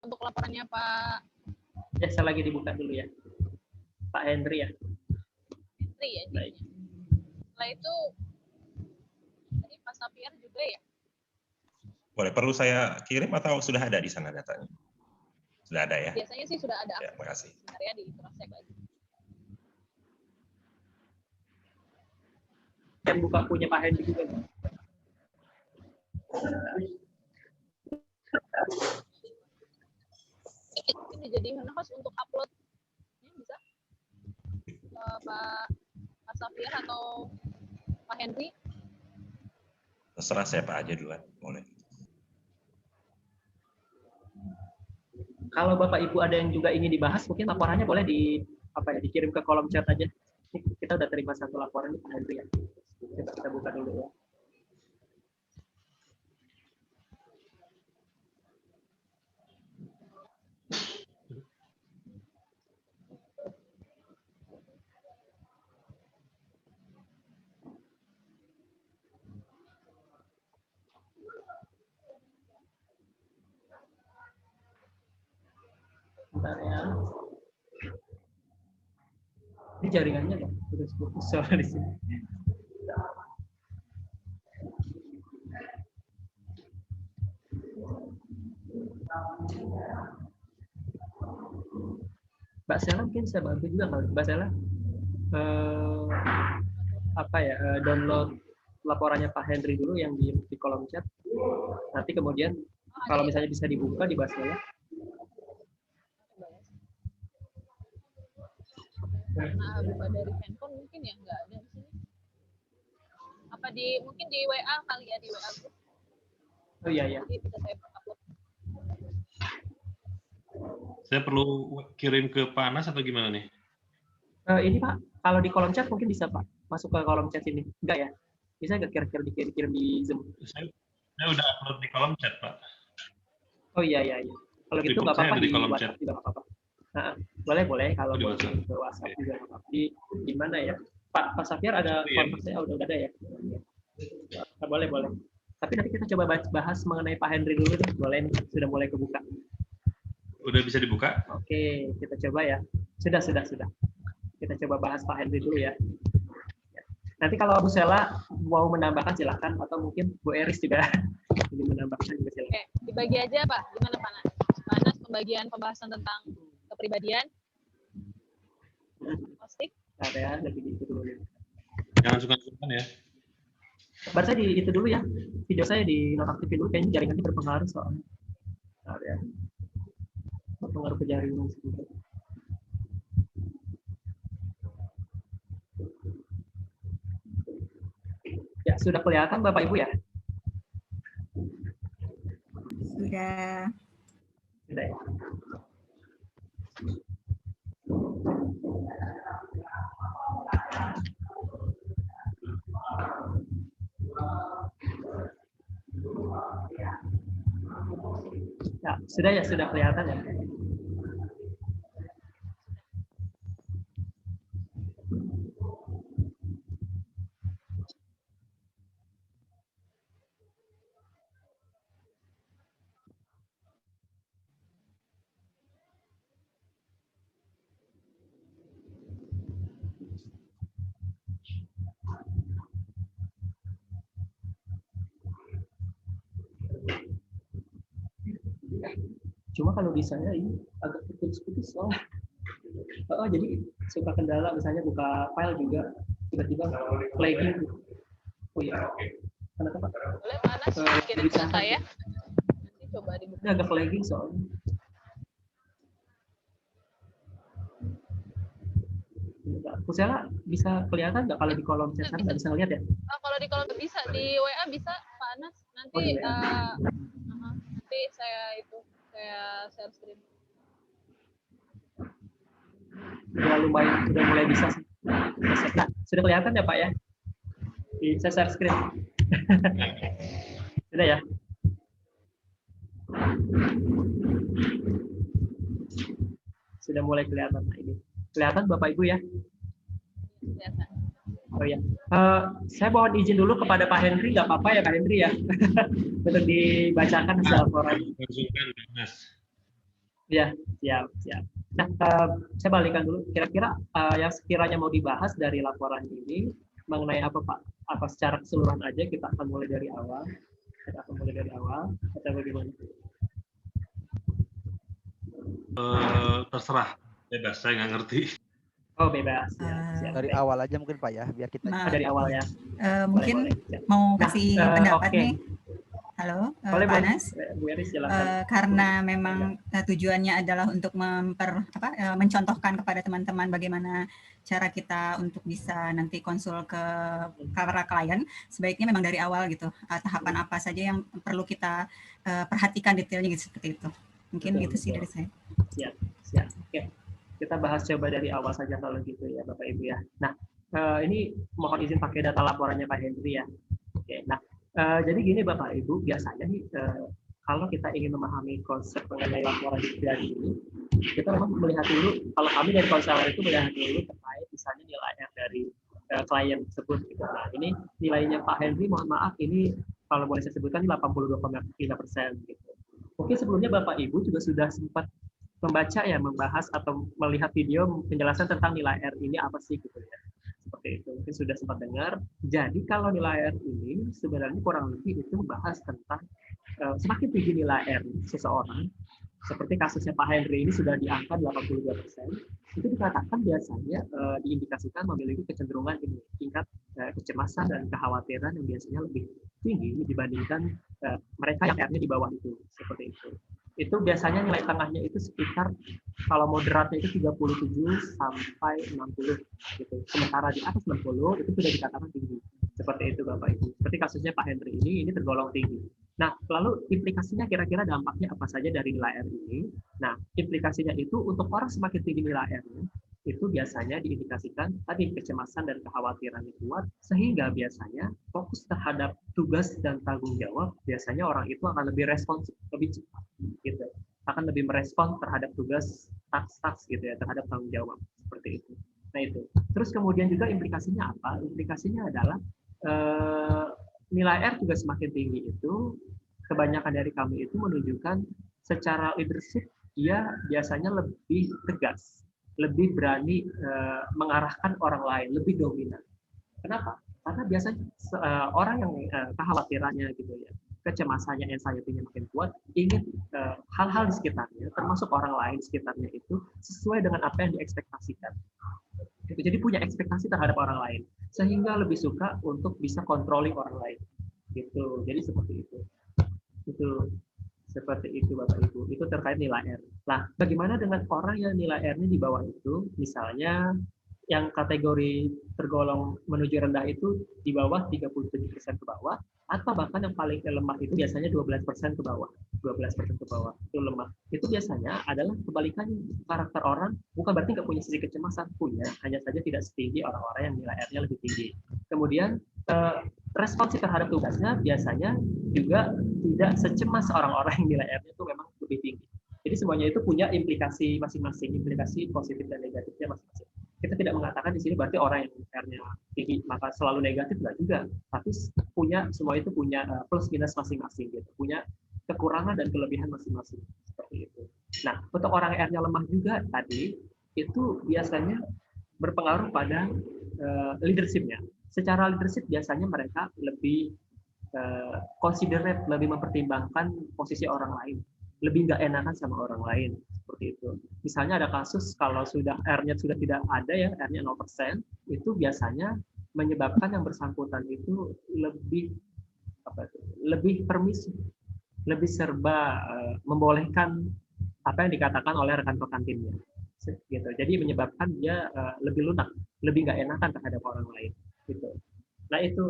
untuk laporannya Pak. Ya, saya lagi dibuka dulu ya. Pak Henry ya. Henry ya. Baik. Setelah itu tadi Pak Safiar juga ya. Boleh, perlu saya kirim atau sudah ada di sana datanya? Sudah ada ya? Biasanya sih sudah ada. Ya, makasih. Sebentar ya, di cross check lagi. Yang buka punya Pak Henry juga. Ini jadi host untuk upload. Ini bisa Pak Safiar atau Pak Henry? Terserah saya Pak aja duluan, boleh. Kalau Bapak Ibu ada yang juga ingin dibahas, mungkin laporannya boleh dikirim ke kolom chat aja. Kita udah terima satu laporan di Pak Henry ya. Coba kita buka dulu ya. Bentar ya. Ini jaringannya nggak putus-putus soal di sini. Mbak Sela mungkin saya bantu juga kali. Mbak Sela download laporannya Pak Henry dulu yang di kolom chat. Nanti kemudian kalau misalnya bisa dibuka di Mbak Sela. Karena buka dari handphone mungkin ya nggak ada di sini. Apa mungkin di WA kali ya, di WA group. Oh iya iya. Jadi bisa saya upload. Saya perlu kirim ke Pak Anas atau gimana nih? Ini Pak, kalau di kolom chat mungkin bisa Pak, masuk ke kolom chat ini. Enggak ya? Bisa nggak kira-kira dikirim di Zoom? Saya udah upload di kolom chat Pak. Oh iya. Kalau gitu nggak apa-apa di kolom WhatsApp chat. juga nggak apa-apa. Nah, boleh kalau di mau WhatsApp. ke WhatsApp juga nggak apa-apa. Di mana ya? Pak Safiar ada kontak saya udah ada ya? Nah, boleh. Tapi nanti kita coba bahas mengenai Pak Henry dulu nih. Boleh nih, sudah mulai kebuka. Udah bisa dibuka? Oke, kita coba ya. Sudah. Kita coba bahas Pak Henry dulu ya. Nanti kalau Bu Sela mau menambahkan silakan, atau mungkin Bu Eris juga ingin menambahkan juga silakan. Oke, dibagi aja Pak. Gimana Pak Anas? Pak Anas pembagian pembahasan tentang kepribadian. Pasti. Ada ya, lebih di itu dulu. Jangan sungkan-sungkan ya. Kabar saya di itu dulu ya. Video saya di nonaktifin dulu, kayaknya jaringannya berpengaruh soalnya. Ada ya. Berpengaruh ke jaringan sedikit. Ya, sudah kelihatan Bapak Ibu ya? Sudah. Sudah ya. Ya, sudah kelihatan ya. Cuma kalau di saya ini agak putus-putus soalnya. Jadi suka kendala, misalnya buka file juga tiba-tiba flagging. Oh iya. Kenapa Pak? Boleh Pak Anas kirim ke saya. Nanti coba dibuka. Ini agak flagging soalnya. Bu Sela bisa kelihatan nggak kalau di kolom chat sana nggak bisa ngeliat ya? Kalau di kolom bisa, di WA bisa Pak Anas. Nanti nanti saya share screen. Udah mulai bisa sih. Nah, sudah kelihatan ya Pak ya? Saya share screen. Sudah ya? Sudah mulai kelihatan. Nah, ini kelihatan Bapak Ibu ya? Kelihatan. Oh ya, saya mohon izin dulu kepada Pak Henry, nggak apa-apa ya Pak Henry ya, untuk dibacakan hasil laporan. Ya, siap, siap. Nah, saya balikan dulu. Kira-kira yang sekiranya mau dibahas dari laporan ini mengenai apa, Pak? Apa secara keseluruhan aja kita akan mulai dari awal? Kita akan mulai dari awal atau bagaimana? Terserah, bebas, saya nggak ngerti. Oh, bebas. Ya, siap. Dari Baik. awal aja mungkin Pak ya, biar kita. Dari awal ya. Mungkin Boleh. mau kasih pendapat oke. nih. Halo, Boleh, Pak boleh. Anas. Bu Eris, silakan. Karena memang tujuannya adalah untuk mencontohkan kepada teman-teman bagaimana cara kita untuk bisa nanti konsul ke para klien, sebaiknya memang dari awal gitu, tahapan apa saja yang perlu kita perhatikan detailnya gitu, seperti itu. Mungkin gitu sih dari saya. Siap. Oke. Kita bahas coba dari awal saja kalau gitu ya, Bapak Ibu ya. Nah, ini mohon izin pakai data laporannya Pak Hendri ya. Oke. Nah, jadi gini Bapak Ibu, biasanya nih kalau kita ingin memahami konsep mengenai laporan dari ini, kita memang melihat dulu, kalau kami dari konselor itu melihat dulu terkait misalnya nilai R dari klien tersebut. Gitu. Nah, ini nilainya Pak Hendri, mohon maaf, ini kalau boleh saya sebutkan ini 82,3%. Gitu. Mungkin sebelumnya Bapak Ibu juga sudah sempat membaca ya, membahas atau melihat video penjelasan tentang nilai R ini apa sih gitu ya. Seperti itu, mungkin sudah sempat dengar. Jadi kalau nilai R ini sebenarnya kurang lebih itu membahas tentang semakin tinggi nilai R seseorang, seperti kasusnya Pak Hendri ini sudah di angka 82%, itu dikatakan biasanya diindikasikan memiliki kecenderungan tingkat kecemasan dan kekhawatiran yang biasanya lebih tinggi dibandingkan mereka yang R-nya di bawah itu, seperti itu. Itu biasanya nilai tengahnya itu sekitar, kalau moderatnya itu 37 sampai 60 gitu. Sementara di atas 60 itu sudah dikatakan tinggi. Seperti itu Bapak Ibu. Seperti kasusnya Pak Hendri ini tergolong tinggi. Nah, lalu implikasinya kira-kira dampaknya apa saja dari nilai R ini? Nah, implikasinya itu untuk orang semakin tinggi nilai R-nya, itu biasanya diindikasikan tadi kecemasan dan kekhawatiran yang kuat, sehingga biasanya fokus terhadap tugas dan tanggung jawab, biasanya orang itu akan lebih responsif, lebih cepat, gitu. Akan lebih merespon terhadap tugas, task gitu ya, terhadap tanggung jawab, seperti itu. Nah itu. Terus kemudian juga implikasinya apa? Implikasinya adalah nilai R juga semakin tinggi itu, kebanyakan dari kami itu menunjukkan secara leadership dia biasanya lebih tegas, lebih berani mengarahkan orang lain, lebih dominan. Kenapa? Karena biasanya orang yang kekhawatirannya gitu ya, kecemasannya, anxiety-nya makin kuat, ingin hal-hal di sekitarnya, termasuk orang lain di sekitarnya itu sesuai dengan apa yang diekspektasikan. Jadi punya ekspektasi terhadap orang lain, sehingga lebih suka untuk bisa controlling orang lain. Gitu. Jadi seperti itu. Itu seperti itu Bapak Ibu. Itu terkait nilai R. Nah, bagaimana dengan orang yang nilai R-nya di bawah itu? Misalnya yang kategori tergolong menuju rendah itu di bawah 37% ke bawah, atau bahkan yang paling lemah itu biasanya 12% ke bawah. 12% ke bawah itu lemah. Itu biasanya adalah kebalikannya, karakter orang bukan berarti nggak punya sisi kecemasan, punya, hanya saja tidak setinggi orang-orang yang nilai R-nya lebih tinggi. Kemudian responsif terhadap tugasnya biasanya juga tidak secemas orang-orang yang nilai R-nya itu memang lebih tinggi. Jadi semuanya itu punya implikasi masing-masing, implikasi positif dan negatifnya masing-masing. Kita tidak mengatakan di sini berarti orang yang R-nya tinggi maka selalu negatif, enggak juga. Tapi semua itu punya plus minus masing-masing gitu. Punya kekurangan dan kelebihan masing-masing seperti itu. Nah, untuk orang R-nya lemah juga tadi itu biasanya berpengaruh pada leadership-nya. Secara leadership biasanya mereka lebih considerate, lebih mempertimbangkan posisi orang lain, lebih nggak enakan sama orang lain, seperti itu. Misalnya ada kasus kalau sudah R-nya sudah tidak ada ya, R-nya 0%, itu biasanya menyebabkan yang bersangkutan itu lebih permisif, lebih serba membolehkan apa yang dikatakan oleh rekan-rekan timnya. Gitu. Jadi menyebabkan dia lebih lunak, lebih nggak enakan terhadap orang lain. Gitu. Nah itu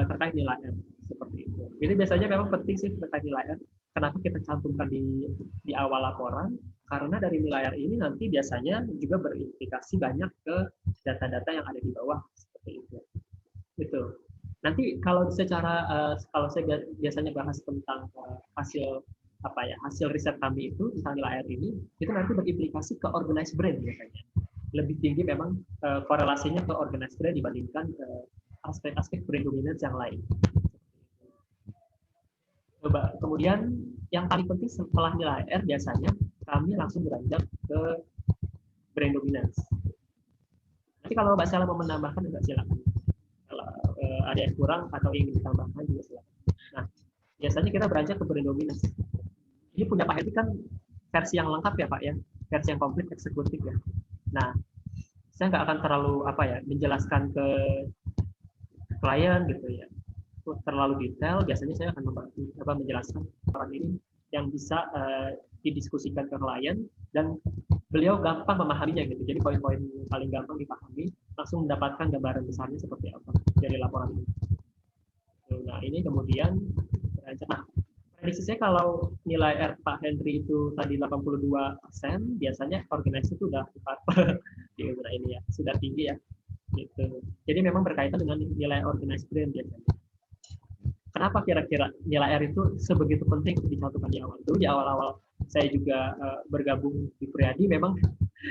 terkait nilai R seperti itu. Jadi biasanya memang penting sih terkait nilai R. Kenapa kita cantumkan di awal laporan? Karena dari nilai R ini nanti biasanya juga berimplikasi banyak ke data-data yang ada di bawah seperti itu. Gitu. Nanti kalau secara kalau saya biasanya bahas tentang hasil riset kami itu tentang nilai R ini, itu nanti berimplikasi ke organized brain biasanya. Lebih tinggi memang korelasinya ke organized brain dibandingkan aspek-aspek brain dominance yang lain. Coba kemudian yang paling penting setelah nilai R biasanya kami langsung beranjak ke brand dominance. Nanti kalau Mbak Sela mau menambahkan juga silakan. Kalau ada yang kurang atau ingin ditambahkan juga silakan. Nah, biasanya kita beranjak ke brand dominance. Ini punya Pak Hedi kan versi yang lengkap ya Pak ya, versi yang komplit eksekutif ya. Nah, saya nggak akan terlalu menjelaskan ke klien gitu ya, terlalu detail. Biasanya saya akan menjelaskan orang ini yang bisa didiskusikan ke klien dan beliau gampang memahaminya gitu. Jadi poin-poin paling gampang dipahami, langsung mendapatkan gambaran besarnya seperti apa dari laporan ini. Nah, ini kemudian nah, prediksi saya kalau nilai R Pak Henry itu tadi 82%, biasanya organizer itu udah di ini ya, sudah tinggi ya. Gitu. Jadi memang berkaitan dengan nilai organized brain biasanya. Kenapa kira-kira nilai R itu sebegitu penting untuk dicantumkan di awal? Dulu di awal-awal saya juga bergabung di Priadi memang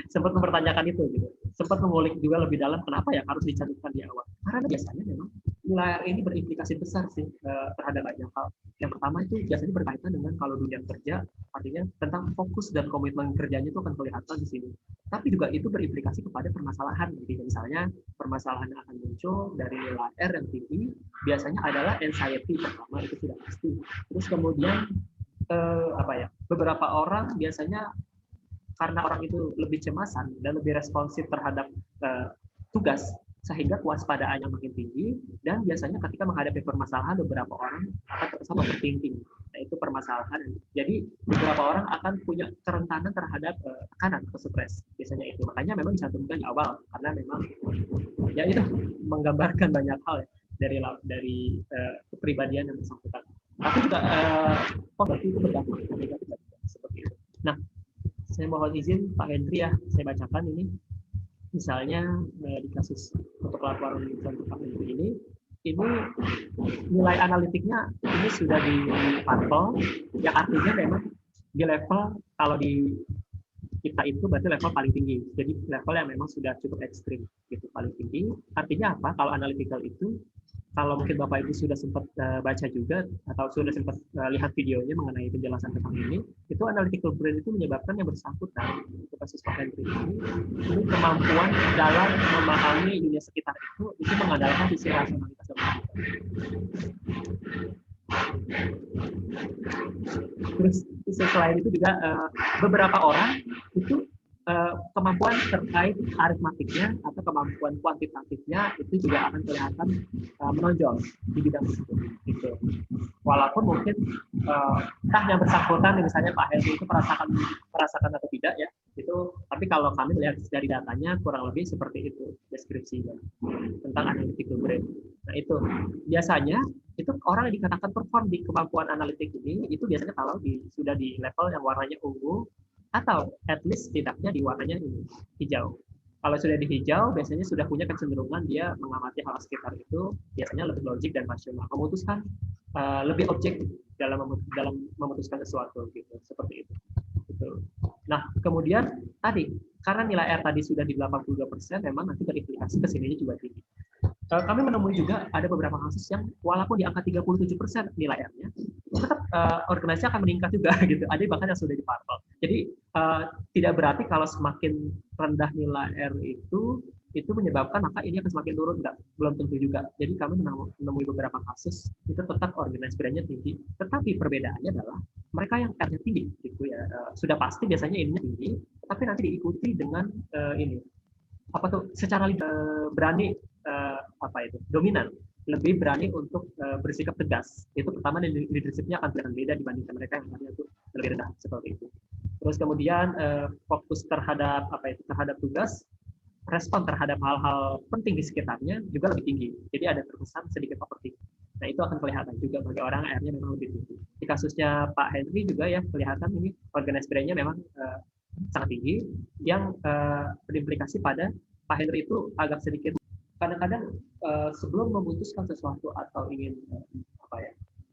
sempat mempertanyakan itu gitu. Sempat mengulik juga lebih dalam kenapa ya harus dicantumkan di awal. Karena biasanya memang nilai R ini berimplikasi besar sih terhadap banyak hal. Yang pertama itu biasanya berkaitan dengan kalau dunia kerja, artinya tentang fokus dan komitmen kerjanya itu akan kelihatan di sini. Tapi juga itu berimplikasi kepada permasalahan. Jadi misalnya permasalahan yang akan muncul dari nilai R yang tinggi biasanya adalah anxiety pertama, itu sudah pasti. Terus kemudian beberapa orang biasanya karena orang itu lebih cemasan dan lebih responsif terhadap tugas, sehingga kewaspadaannya makin tinggi, dan biasanya ketika menghadapi permasalahan beberapa orang akan terkesan overthinking. Nah, itu permasalahan. Jadi beberapa orang akan punya kerentanan terhadap tekanan atau stres. Biasanya itu. Makanya memang dicantumkan di awal karena memang ya itu menggambarkan banyak hal ya, dari kepribadian yang bersangkutan. Tapi juga berarti itu berdampak negatif seperti itu. Nah, saya mohon izin Pak Henry ya, saya bacakan ini. Misalnya di kasus untuk laporan untuk Pak Henry ini nilai analitiknya ini sudah dipantau, yang artinya memang di level kalau di kita itu berarti level paling tinggi. Jadi level yang memang sudah cukup ekstrim, gitu paling tinggi. Artinya apa? Kalau analytical itu, kalau mungkin Bapak Ibu sudah sempat baca juga atau sudah sempat lihat videonya mengenai penjelasan tentang ini, itu analytical brain itu menyebabkan yang bersangkutan untuk kasus Pak Henry ini kemampuan dalam memahami dunia sekitar itu mengandalkan sisi rasionalitas dan logika. Terus selain itu juga beberapa orang itu kemampuan terkait aritmatiknya atau kemampuan kuantitatifnya itu juga akan kelihatan menonjol di bidang tersebut. Gitu. Walaupun mungkin entah yang bersangkutan misalnya Pak Henry itu merasakan atau tidak ya, itu. Tapi kalau kami melihat dari datanya kurang lebih seperti itu deskripsinya tentang analytical brain. Nah itu biasanya itu orang yang dikatakan perform di kemampuan analitik ini itu biasanya kalau sudah di level yang warnanya ungu atau at least tidaknya di warnanya hijau. Kalau sudah di hijau, biasanya sudah punya kecenderungan dia mengamati hal sekitar itu, biasanya lebih logik dan rasional, memutuskan lebih objektif dalam memutuskan sesuatu, gitu, seperti itu. Gitu. Nah, kemudian tadi karena nilai R tadi sudah di 82%, memang nanti berimplikasi ke sini juga tinggi. Kami menemui juga ada beberapa kasus yang walaupun di angka 37% nilai R-nya, tetap organisasi akan meningkat juga gitu. Ada bahkan yang sudah dipantau. Jadi tidak berarti kalau semakin rendah nilai R itu menyebabkan maka ini akan semakin turun, enggak, belum tentu juga. Jadi kami menemui beberapa kasus itu tetap organisasi brandnya tinggi, tetapi perbedaannya adalah mereka yang R-nya tinggi gitu ya, sudah pasti biasanya ininya tinggi, tapi nanti diikuti dengan secara berani dominan, lebih berani untuk bersikap tegas. Itu pertama, leadership-nya akan kelihatan beda dibandingkan mereka yang hanya itu lebih rendah seperti itu. Terus kemudian fokus terhadap terhadap tugas, respon terhadap hal-hal penting di sekitarnya juga lebih tinggi. Jadi ada terkesan sedikit overthinking. Nah itu akan kelihatan juga bagi orang R-nya memang lebih tinggi. Di kasusnya Pak Henry juga ya kelihatan ini organized brain-nya memang sangat tinggi, yang berimplikasi pada Pak Henry itu agak sedikit kadang-kadang sebelum memutuskan sesuatu atau ingin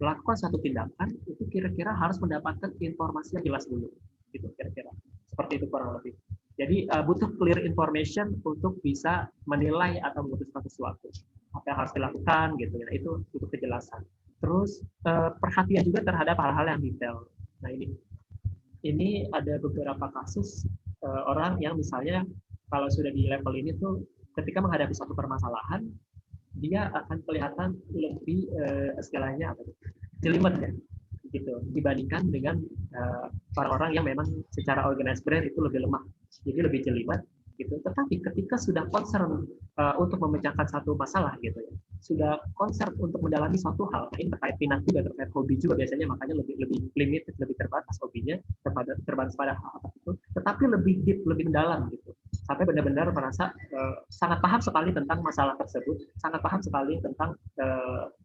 melakukan satu tindakan itu kira-kira harus mendapatkan informasi yang jelas dulu, gitu kira-kira seperti itu kurang lebih. Jadi butuh clear information untuk bisa menilai atau memutuskan sesuatu apa yang harus dilakukan, gitu ya. Itu butuh kejelasan. Terus perhatian juga terhadap hal-hal yang detail. Nah ini ini ada beberapa kasus orang yang misalnya kalau sudah di level ini tuh ketika menghadapi suatu permasalahan dia akan kelihatan lebih istilahnya apa, jelimet ya gitu dibandingkan dengan orang-orang yang memang secara organized brain itu lebih lemah, jadi lebih jelimet gitu. Tetapi ketika sudah concern untuk memecahkan satu masalah gitu ya, sudah concern untuk mendalami suatu hal, ini terkait minat juga, terkait hobi juga biasanya, makanya lebih limited, lebih terbatas hobinya, terbatas pada hal itu, tetapi lebih deep, lebih mendalam gitu, sampai benar-benar merasa sangat paham sekali tentang masalah tersebut, sangat paham sekali tentang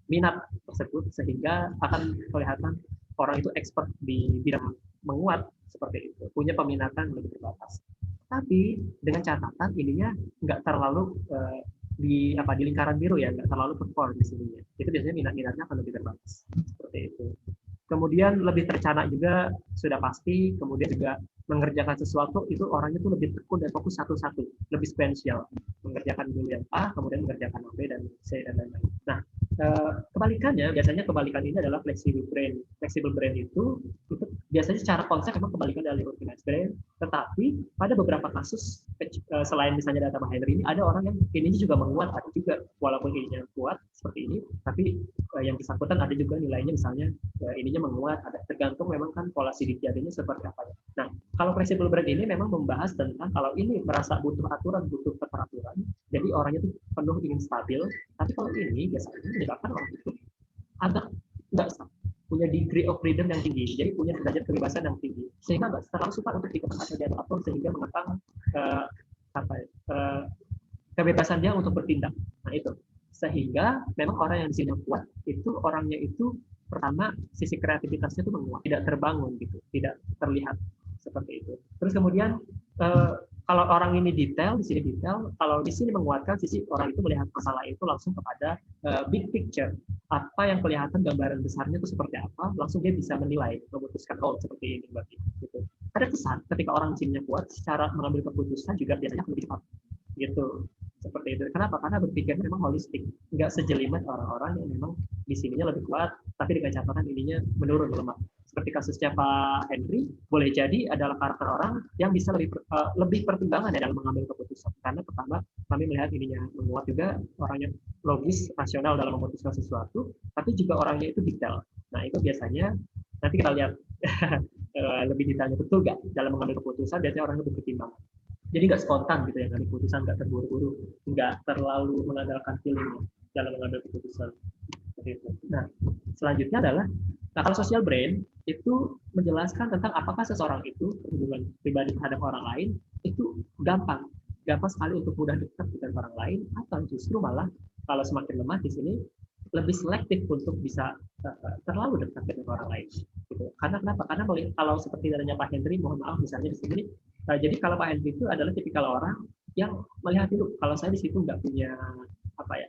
minat tersebut, sehingga akan kelihatan orang itu expert di bidang menguat seperti itu, punya peminatan lebih terbatas. Tapi dengan catatan ininya nggak terlalu di lingkaran biru ya, nggak terlalu perform di sininya. Itu biasanya minat-minatnya akan lebih terbatas seperti itu. Kemudian lebih terencana juga sudah pasti, kemudian juga mengerjakan sesuatu itu orangnya tuh lebih tekun dan fokus satu-satu, lebih spesial, mengerjakan dulu yang A, kemudian mengerjakan B dan C dan lain-lain. Nah, kebalikannya, biasanya kebalikan ini adalah flexible brain. Flexible brain itu biasanya secara konsep memang kebalikan dari organized brain, tetapi pada beberapa kasus selain misalnya data Pak Henry ini, ada orang yang ininya juga menguat, ada juga walaupun ininya kuat seperti ini, tapi yang bersangkutan ada juga nilainya misalnya ininya menguat, ada tergantung memang kan pola sidik jadinya seperti apa. Nah, kalau flexible brain ini memang membahas tentang kalau ini merasa butuh aturan, butuh keteraturan, jadi orangnya itu penuh ingin stabil, tapi kalau ini biasanya menyebabkan orang itu agak nggak punya degree of freedom yang tinggi, jadi punya derajat kebebasan yang tinggi, sehingga nggak terlalu suka untuk dikekang atau diatur, sehingga mengekang kebebasan dia untuk bertindak. Nah itu, sehingga memang orang yang di sini kuat itu orangnya itu pertama sisi kreativitasnya itu menguat, tidak terbangun gitu, tidak terlihat seperti itu. Terus kemudian kalau orang ini detail, di sini detail, kalau di sini menguatkan sisi orang itu melihat masalah itu langsung kepada big picture, apa yang kelihatan gambaran besarnya itu seperti apa, langsung dia bisa menilai, memutuskan oh seperti ini berarti. Gitu. Ada kesan ketika orang di sini kuat, secara mengambil keputusan juga biasanya lebih cepat, gitu. Seperti itu. Kenapa? Karena berpikirnya memang holistik, nggak sejelimet orang-orang yang memang di sininya lebih kuat, tapi dengan catatan ininya menurun lemah. Seperti kasusnya Pak Henry, boleh jadi adalah karakter orang yang bisa lebih pertimbangan ya dalam mengambil keputusan. Karena pertama, kami melihat ininya menguat juga, orangnya logis, rasional dalam memutuskan sesuatu, tapi juga orangnya itu detail. Nah, itu biasanya, nanti kita lihat lebih detailnya, betul nggak dalam mengambil keputusan, biasanya orangnya lebih pertimbangan. Jadi nggak spontan gitu ya, ngambil keputusan, nggak terburu-buru, nggak terlalu mengandalkan feeling dalam mengambil keputusan. Nah, selanjutnya adalah, nah kalau social brain itu menjelaskan tentang apakah seseorang itu hubungan pribadi terhadap orang lain itu gampang sekali untuk mudah dekat dengan orang lain, atau justru malah kalau semakin lemah di sini lebih selektif untuk bisa terlalu dekat dengan orang lain. Gitu. Karena kenapa? Karena kalau seperti adanya Pak Henry, mohon maaf misalnya di sini, jadi kalau Pak Henry itu adalah tipikal orang yang melihat dulu kalau saya di situ nggak punya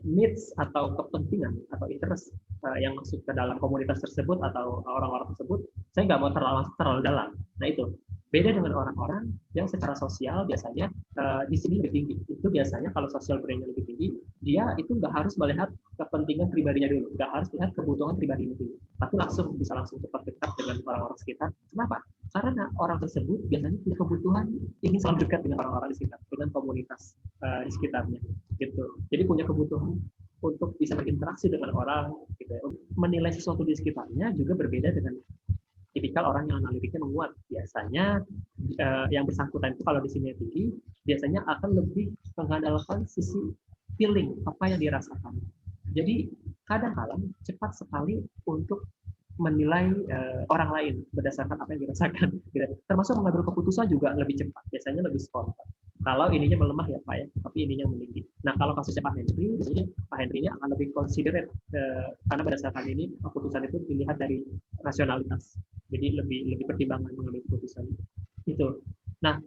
needs atau kepentingan atau interest yang masuk ke dalam komunitas tersebut atau orang-orang tersebut, saya nggak mau terlalu dalam. Nah itu beda dengan orang-orang yang secara sosial biasanya di sini lebih tinggi. Itu biasanya kalau social brain-nya lebih tinggi, dia itu nggak harus melihat kepentingan pribadinya dulu, nggak harus lihat kebutuhan pribadinya dulu, tapi bisa langsung cepat dekat dengan orang-orang sekitar. Kenapa? Karena orang tersebut biasanya punya kebutuhan ingin selalu dekat dengan orang-orang di sekitar, dengan komunitas di sekitarnya, gitu. Jadi punya kebutuhan untuk bisa berinteraksi dengan orang, gitu ya. Menilai sesuatu di sekitarnya juga berbeda dengan tipikal orang yang analitiknya menguat. Biasanya yang bersangkutan itu kalau di sini tinggi, biasanya akan lebih mengandalkan sisi feeling, apa yang dirasakan. Jadi kadang-kadang cepat sekali untuk menilai orang lain berdasarkan apa yang dirasakan. Termasuk mengambil keputusan juga lebih cepat, biasanya lebih spontan. Kalau ininya melemah ya Pak ya, tapi ininya meninggi. Nah kalau kasusnya Pak Henry, biasanya Pak Henry ini akan lebih considerate karena berdasarkan ini keputusan itu dilihat dari rasionalitas. Jadi lebih pertimbangan mengambil keputusan itu. Nah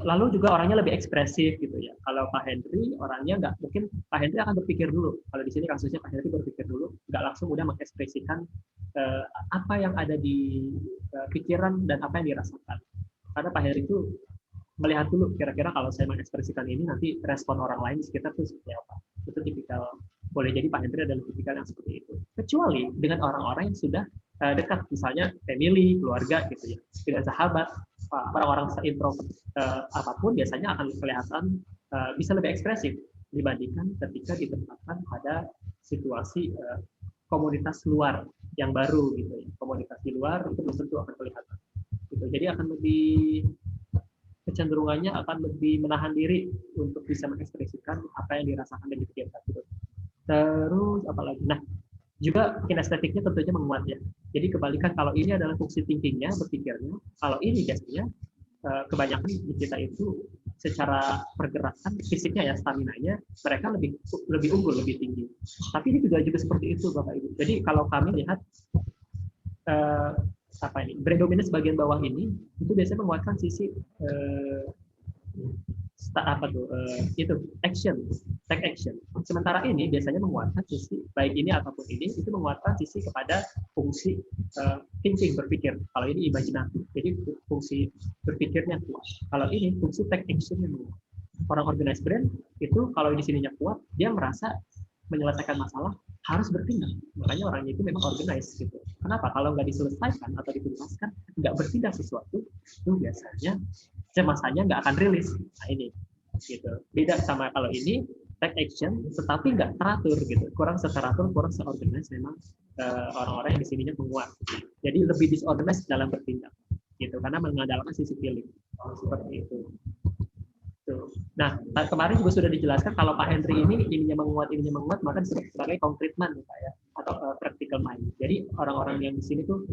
lalu juga orangnya lebih ekspresif gitu ya. Kalau Pak Henry orangnya nggak, mungkin Pak Henry akan berpikir dulu. Kalau di sini kasusnya Pak Henry berpikir dulu, nggak langsung mudah mengekspresikan apa yang ada di pikiran dan apa yang dirasakan. Karena Pak Henry itu melihat dulu kira-kira kalau saya mengekspresikan ini nanti respon orang lain di sekitar itu seperti apa. Itu tipikal, boleh jadi Pak Henry adalah tipikal yang seperti itu. Kecuali dengan orang-orang yang sudah dekat, misalnya family, keluarga gitu ya, dengan sahabat, orang-orang introvert apapun biasanya akan kelihatan bisa lebih ekspresif dibandingkan ketika ditempatkan pada situasi komunitas luar yang baru gitu ya. Komunitas di luar itu belum tentu akan kelihatan. Gitu. Jadi akan lebih kecenderungannya akan lebih menahan diri untuk bisa mengekspresikan apa yang dirasakan dan dipikirkan. Gitu. Terus apalagi? Nah, juga kinestetiknya tentunya menguat ya. Jadi kebalikan, kalau ini adalah fungsi thinkingnya, berpikirnya, kalau ini biasanya kebanyakan di kita itu secara pergerakan fisiknya ya, stamina-nya mereka lebih unggul, lebih tinggi. Tapi ini juga seperti itu Bapak Ibu. Jadi kalau kami lihat brain dominance bagian bawah ini itu biasanya menguatkan sisi take action. Sementara ini biasanya menguatkan sisi, baik ini ataupun ini, itu menguatkan sisi kepada fungsi thinking, berpikir. Kalau ini imajinatif, jadi fungsi berpikirnya kuat. Kalau ini fungsi take action yang kuat. Orang organized brain itu kalau di sininya kuat, dia merasa menyelesaikan masalah harus bertindak. Makanya orangnya itu memang organized gitu. Kenapa? Kalau nggak diselesaikan atau dituntaskan, nggak bertindak sesuatu, itu biasanya cemasanya nggak akan rilis. Nah ini, gitu. Beda sama kalau ini take action, tetapi nggak teratur gitu. Kurang seteratur, kurang seorganized memang orang-orang yang di sininya menguat. Jadi lebih disorganized dalam bertindak, gitu. Karena mengandalkan sisi feeling seperti itu. Nah, kemarin juga sudah dijelaskan kalau Pak Henry ininya menguat, maka disebut sebagai concrete mind ya, atau practical mind. Jadi orang-orang yang di sini tuh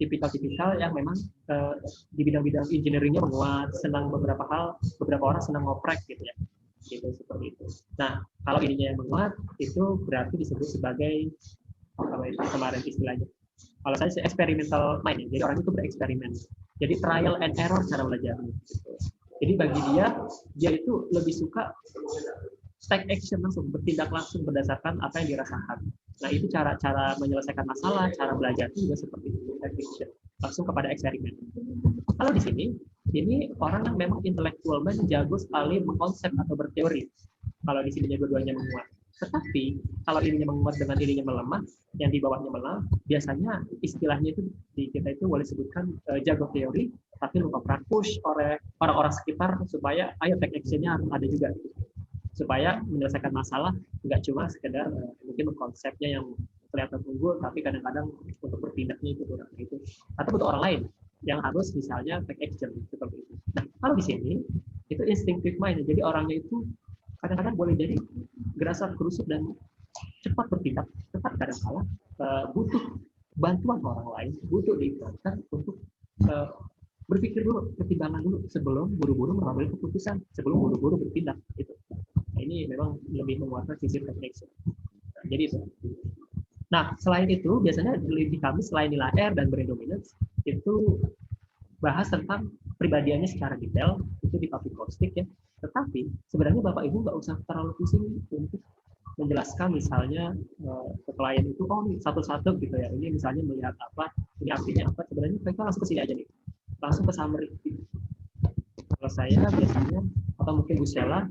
tipikal yang memang di bidang-bidang engineeringnya menguat, senang beberapa orang senang ngoprek gitu ya, gitu seperti itu. Nah, kalau ininya yang menguat itu berarti disebut sebagai apa itu kemarin istilahnya. Kalau saya experimental mind, ya. Jadi orang itu bereksperimen. Jadi trial and error cara belajarnya. Gitu. Jadi bagi dia itu lebih suka take action langsung, bertindak langsung berdasarkan apa yang dirasakan. Nah itu cara menyelesaikan masalah, cara belajar juga seperti itu, take action, langsung kepada eksperimen. Kalau di sini, ini orang yang memang intelektual man, jago sekali mengkonsep atau berteori. Kalau di sininya dua-duanya menguat. Tetapi kalau ininya menguat dengan ininya melemah, yang di bawahnya melemah, biasanya istilahnya itu di kita itu boleh sebutkan jago teori, tapi lupa push oleh orang-orang sekitar supaya ayo take action-nya harus ada juga, supaya menyelesaikan masalah nggak cuma sekedar mungkin konsepnya yang kelihatan unggul, tapi kadang-kadang untuk bertindaknya itu kurang itu, atau untuk orang lain yang harus misalnya take action seperti itu. Nah kalau di sini itu instinctive mind, jadi orangnya itu kadang-kadang boleh jadi gerasa kerusuk dan cepat bertindak, tetapi kadang-kala butuh bantuan orang lain, butuh diizinkan untuk berpikir dulu, pertimbangan dulu sebelum buru-buru mengambil keputusan, sebelum buru-buru bertindak. Gitu. Nah, ini memang lebih menguatkan sisi reflection. Nah, jadi itu. Nah, selain itu biasanya di kami selain nilai R dan brain dominance itu bahas tentang pribadiannya secara detail, itu di public posting ya. Tetapi sebenarnya Bapak Ibu nggak usah terlalu pusing untuk menjelaskan misalnya ke klien itu, oh ini satu-satu gitu ya, ini misalnya melihat apa, ini artinya apa, sebenarnya mereka langsung ke sini aja nih, langsung ke summary. Kalau saya biasanya, atau mungkin Bu Sheila,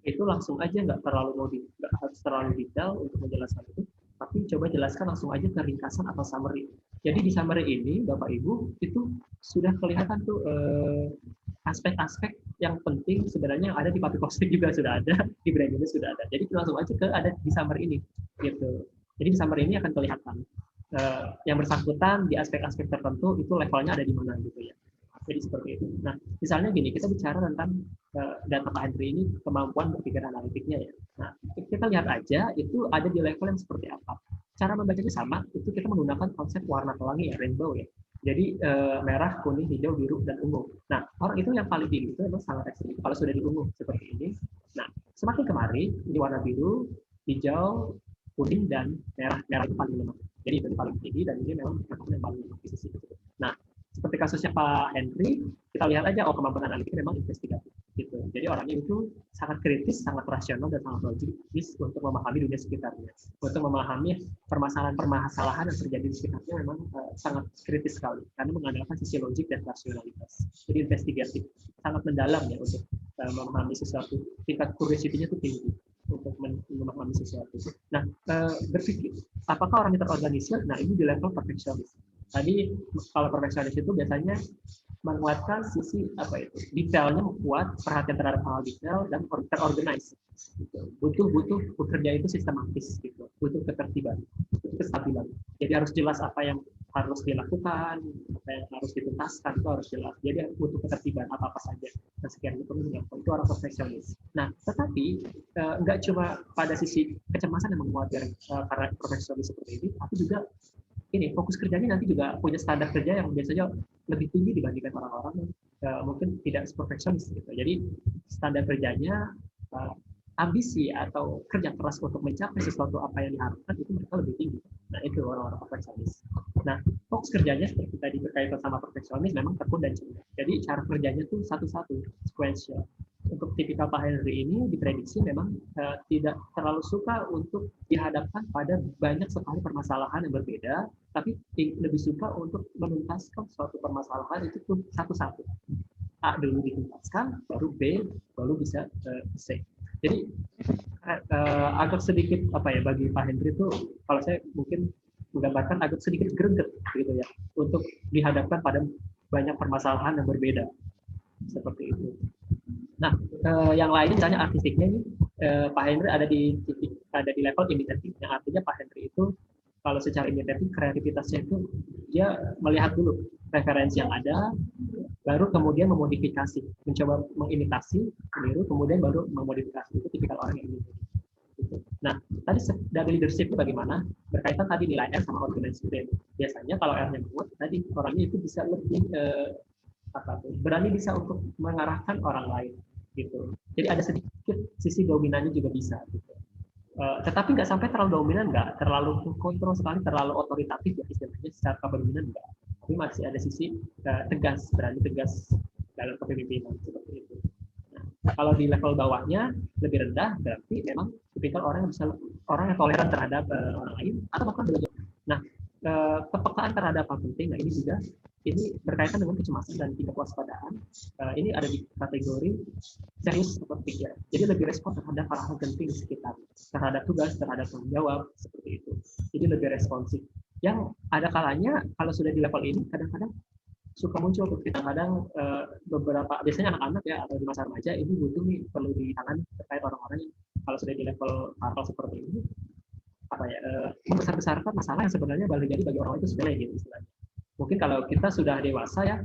itu langsung aja nggak harus terlalu detail untuk menjelaskan itu, tapi coba jelaskan langsung aja ke ringkasan atau summary. Jadi di summary ini Bapak Ibu itu sudah kelihatan tuh aspek-aspek yang penting sebenarnya yang ada di public posting juga sudah ada, di brain dominance sudah ada. Jadi langsung aja ada di summary ini, gitu. Jadi di summary ini akan kelihatan yang bersangkutan di aspek-aspek tertentu itu levelnya ada di mana gitu ya. Jadi seperti itu. Nah, misalnya gini, kita bicara tentang data Pak Henry ini kemampuan berpikir analitiknya ya. Nah, kita lihat aja itu ada di level yang seperti apa. Cara membacanya sama, itu kita menggunakan konsep warna pelangi ya, rainbow ya. Jadi merah, kuning, hijau, biru, dan ungu. Nah, orang itu yang paling tinggi itu memang sangat ekstrim. Kalau sudah di ungu seperti ini. Nah, semakin kemari, ini warna biru, hijau, kuning, dan merah. Merah itu paling lemah. Jadi itu paling tinggi, dan ini memang yang paling lemah di sisi itu. Nah, seperti kasusnya Pak Henry, kita lihat aja, oh kemampuan analitik memang investigatif. Gitu. Jadi orangnya itu sangat kritis, sangat rasional, dan sangat logis untuk memahami dunia sekitarnya. Untuk memahami permasalahan yang terjadi di sekitarnya memang sangat kritis sekali, karena mengandalkan sisi logik dan rasionalitas. Jadi investigatif, sangat mendalam ya untuk memahami sesuatu. Tingkat curiosity-nya itu tinggi untuk untuk memahami sesuatu. Nah, berpikir apakah orang yang terorganisir? Nah, ini di level perfeksionis. Tadi kalau perfeksionis itu biasanya menguatkan sisi apa itu detailnya, kuat, perhatian terhadap hal detail dan terorganize. Gitu. Butuh bekerja itu sistematis, gitu. Butuh ketertiban, butuh kestabilan. Jadi harus jelas apa yang harus dilakukan, apa yang harus dituntaskan itu harus jelas. Jadi butuh ketertiban apa saja. Dan sekian itu itu orang perfeksionis. Nah, tetapi nggak cuma pada sisi kecemasan yang menguat karena perfeksionis seperti ini, tapi juga ini fokus kerjanya nanti juga punya standar kerja yang biasanya lebih tinggi dibandingkan orang-orang yang mungkin tidak perfeksionis gitu. Jadi standar kerjanya ambisi atau kerja keras untuk mencapai sesuatu apa yang diharapkan itu mereka lebih tinggi. Nah, itu orang-orang perfeksionis. Nah, fokus kerjanya seperti tadi berkaitan sama perfeksionis memang tekun dan cepat. Jadi cara kerjanya tuh satu-satu, sequential. Untuk tipikal Pak Henry ini diprediksi memang tidak terlalu suka untuk dihadapkan pada banyak sekali permasalahan yang berbeda, tapi lebih suka untuk menuntaskan suatu permasalahan itu tuh satu-satu. A dulu dituntaskan, baru B, baru bisa C. Jadi agak sedikit apa ya bagi Pak Henry itu, kalau saya mungkin menggambarkan agak sedikit greget gitu ya, untuk dihadapkan pada banyak permasalahan yang berbeda seperti itu. Nah, yang lain misalnya artistiknya nih, Pak Henry ada di level imitatif, yang artinya Pak Henry itu kalau secara imitatif kreativitasnya itu dia melihat dulu referensi yang ada, baru kemudian memodifikasi, mencoba mengimitasi, meniru, kemudian baru memodifikasi. Itu tipikal orang yang imitatif. Gitu. Nah, tadi dari leadership itu bagaimana? Berkaitan tadi nilai R sama organization. Biasanya kalau R-nya kuat, tadi orangnya itu bisa lebih berani bisa untuk mengarahkan orang lain gitu. Jadi ada sedikit sisi dominannya juga bisa gitu. Tetapi nggak sampai terlalu dominan, nggak terlalu kontrol sekali, terlalu otoritatif ya istilahnya, secara kepemimpinan nggak. Tapi masih ada sisi tegas, berani tegas dalam kepemimpinan seperti itu. Nah, kalau di level bawahnya lebih rendah, berarti memang tipikal orang yang toleran terhadap orang lain atau bahkan belajar. Nah, kepekaan terhadap hal penting, nah ini juga ini berkaitan dengan kecemasan dan tingkat kewaspadaan. Ini ada di kategori serius seperti ya. Jadi lebih respon terhadap hal-hal penting di sekitar, terhadap tugas, terhadap tanggung jawab seperti itu. Jadi lebih responsif. Yang ada kalanya kalau sudah di level ini kadang-kadang suka muncul kadang-kadang beberapa biasanya anak-anak ya atau di masa remaja ini butuh nih perlu ditangani terkait orang-orang yang kalau sudah di level hal seperti ini apa ya membesar-besarkan masalah yang sebenarnya boleh jadi bagi orang itu sepele gitu istilahnya. Mungkin kalau kita sudah dewasa ya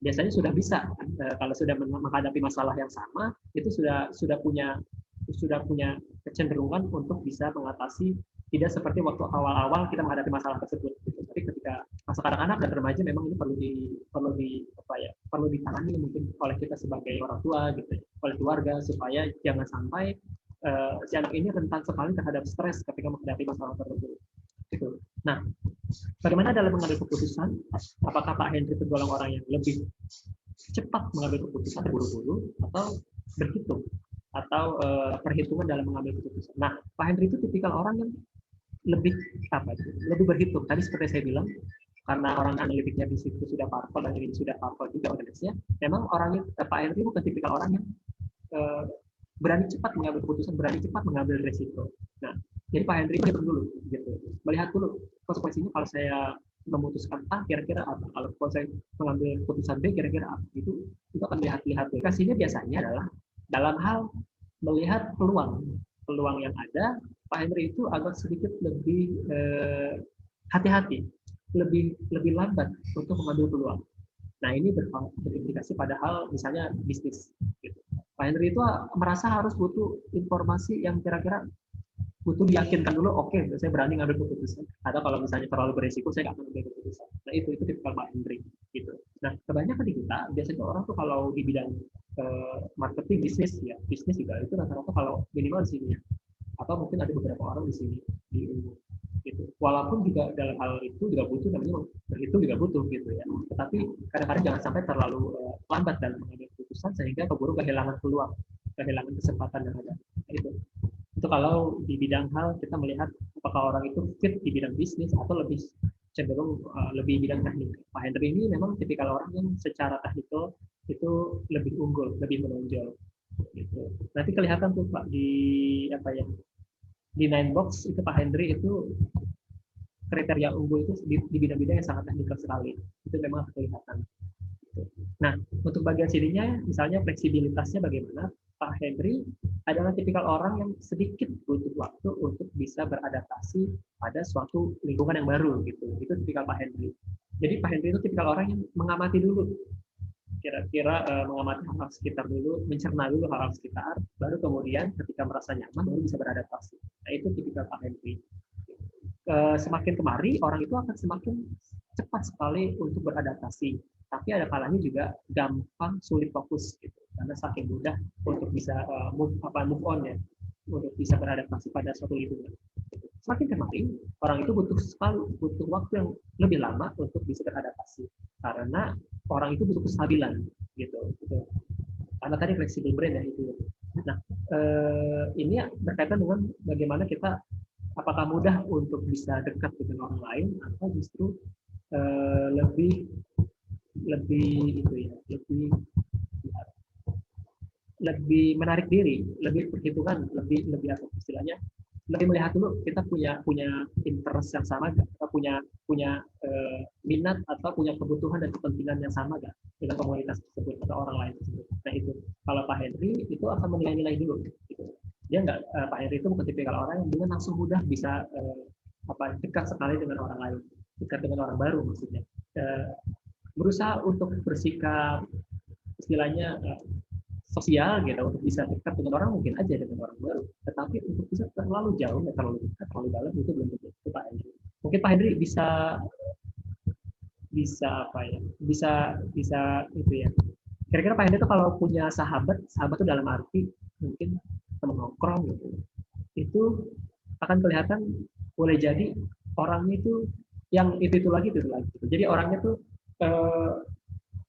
biasanya sudah bisa kalau sudah menghadapi masalah yang sama itu sudah punya kecenderungan untuk bisa mengatasi tidak seperti waktu awal-awal kita menghadapi masalah tersebut gitu. Tapi ketika masa anak-anak dan remaja memang ini perlu ditangani mungkin oleh kita sebagai orang tua gitu, oleh keluarga supaya jangan sampai si anak ini rentan sekali terhadap stres ketika menghadapi masalah tersebut. Gitu. Nah, bagaimana dalam mengambil keputusan? Apakah Pak Henry tergolong orang yang lebih cepat mengambil keputusan, buru-buru, atau berhitung, atau perhitungan dalam mengambil keputusan? Nah, Pak Henry itu tipikal orang yang lebih berhitung. Tadi seperti saya bilang, karena orang analitiknya di situ sudah parpol dan ini sudah parpol juga organisasinya, memang orangnya Pak Henry bukan tipikal orang yang berani cepat mengambil keputusan, berani cepat mengambil resiko. Nah, jadi Pak Henry itu dulu, gitu, melihat dulu konsekuensinya kalau saya memutuskan A kira-kira apa, kalau saya mengambil keputusan B kira-kira apa, itu akan lihat-lihat. Kasihnya biasanya adalah dalam hal melihat peluang yang ada. Pak Henry itu agak sedikit lebih hati-hati, lebih lambat untuk mengambil peluang. Nah, ini berimplikasi pada hal misalnya bisnis. Gitu. Pak Henry itu merasa harus butuh informasi yang kira-kira butuh diyakinkan dulu, oke, saya berani ngambil keputusan. Atau kalau misalnya terlalu beresiko, saya nggak akan ngambil keputusan. Nah, itu tipikal Pak Henry. Gitu. Nah, kebanyakan di kita, biasanya orang tuh kalau di bidang marketing, bisnis juga, itu rata-rata kalau minimal di sini ya. Atau mungkin ada beberapa orang di sini, di ilmu. Gitu. Walaupun juga dalam hal itu juga butuh, namanya berhitung juga butuh gitu ya. Tetapi kadang-kadang jangan sampai terlalu lambat dalam mengambil keputusan sehingga keburu kehilangan peluang, kehilangan kesempatan yang ada. Itu kalau di bidang hal kita melihat apakah orang itu fit di bidang bisnis atau lebih cenderung lebih bidang teknik. Pak Henry ini memang tipikal orang yang secara teknikal itu lebih unggul, lebih menonjol. Gitu. Nanti kelihatan tuh Pak di apa ya, di 9box itu Pak Hendri itu kriteria unggul itu di bidang-bidang yang sangat teknikal sekali. Itu memang kelihatan. Nah, untuk bagian sininya, misalnya fleksibilitasnya bagaimana, Pak Henry adalah tipikal orang yang sedikit butuh waktu untuk bisa beradaptasi pada suatu lingkungan yang baru gitu. Itu tipikal Pak Henry. Jadi Pak Henry itu tipikal orang yang mengamati dulu, kira-kira mengamati hal-hal sekitar dulu, mencerna dulu hal-hal sekitar, baru kemudian ketika merasa nyaman baru bisa beradaptasi. Nah, itu tipikal Pak Henry. Semakin kemari orang itu akan semakin cepat sekali untuk beradaptasi. Tapi ada kalanya juga gampang sulit fokus gitu, karena saking mudah untuk bisa move on ya, untuk bisa beradaptasi pada suatu lingkungan. Semakin kemari orang itu butuh waktu yang lebih lama untuk bisa beradaptasi, karena orang itu butuh kestabilan gitu. Karena tadi flexible brain ya itu. Nah, ini berkaitan dengan bagaimana kita apakah mudah untuk bisa dekat dengan orang lain atau justru lebih itu ya, lebih menarik diri, lebih perhitungan, lebih apa istilahnya, lebih melihat dulu kita punya interest yang sama gak, kita punya minat atau punya kebutuhan dan kepentingan yang sama gak dengan komunitas tersebut atau orang lain tersebut. Nah itu kalau Pak Henry itu akan menilai-nilai dulu gitu. Dia nggak, Pak Henry itu bukan tipikal orang yang dengan langsung mudah bisa dekat sekali dengan orang lain, dekat dengan orang baru maksudnya. Berusaha untuk bersikap istilahnya sosial gitu, untuk bisa dekat dengan orang mungkin aja dengan orang baru, tetapi untuk bisa terlalu jauh, terlalu dekat, terlalu dalam itu belum tentu. Itu Pak Henry. Mungkin Pak Henry bisa apa ya? Bisa itu ya. Kira-kira Pak Henry itu kalau punya sahabat itu dalam arti mungkin teman nongkrong gitu, itu akan kelihatan boleh jadi orangnya itu yang itu lagi. Jadi orangnya tuh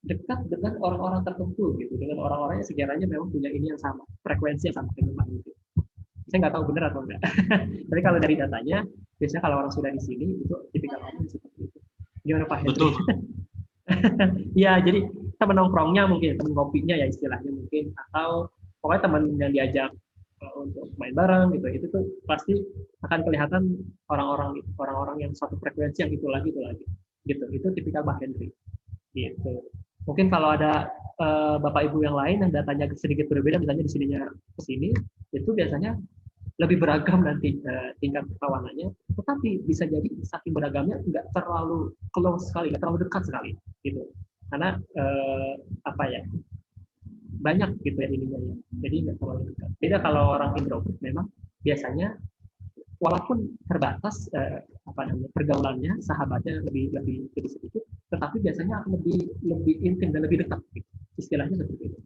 dekat dengan orang-orang tertentu gitu, dengan orang-orang yang sekiranya memang punya ini yang sama, frekuensi yang sama dengan Pak Henry. Saya nggak tahu benar atau enggak. Tapi kalau dari datanya, biasanya kalau orang sudah di sini itu tipikal orang seperti itu. Gimana Pak Henry? Betul. Ya, jadi teman nongkrongnya mungkin, teman kopinya ya istilahnya mungkin, atau pokoknya teman yang diajak untuk main bareng gitu, itu tuh pasti akan kelihatan orang-orang yang satu frekuensi yang itu lagi gitu. Itu tipikal Pak Henry gitu. Mungkin kalau ada Bapak Ibu yang lain yang datanya sedikit berbeda, misalnya di sininya ke sini, itu biasanya lebih beragam nanti tingkat kekawanannya, tetapi bisa jadi saking beragamnya nggak terlalu close sekali, nggak terlalu dekat sekali gitu, karena apa ya, banyak gitu ya ininya ya, jadi nggak terlalu dekat. Beda kalau orang introvert memang biasanya walaupun terbatas pergaulannya, sahabatnya lebih sedikit, tetapi biasanya akan lebih intim dan lebih dekat gitu. Istilahnya seperti itu,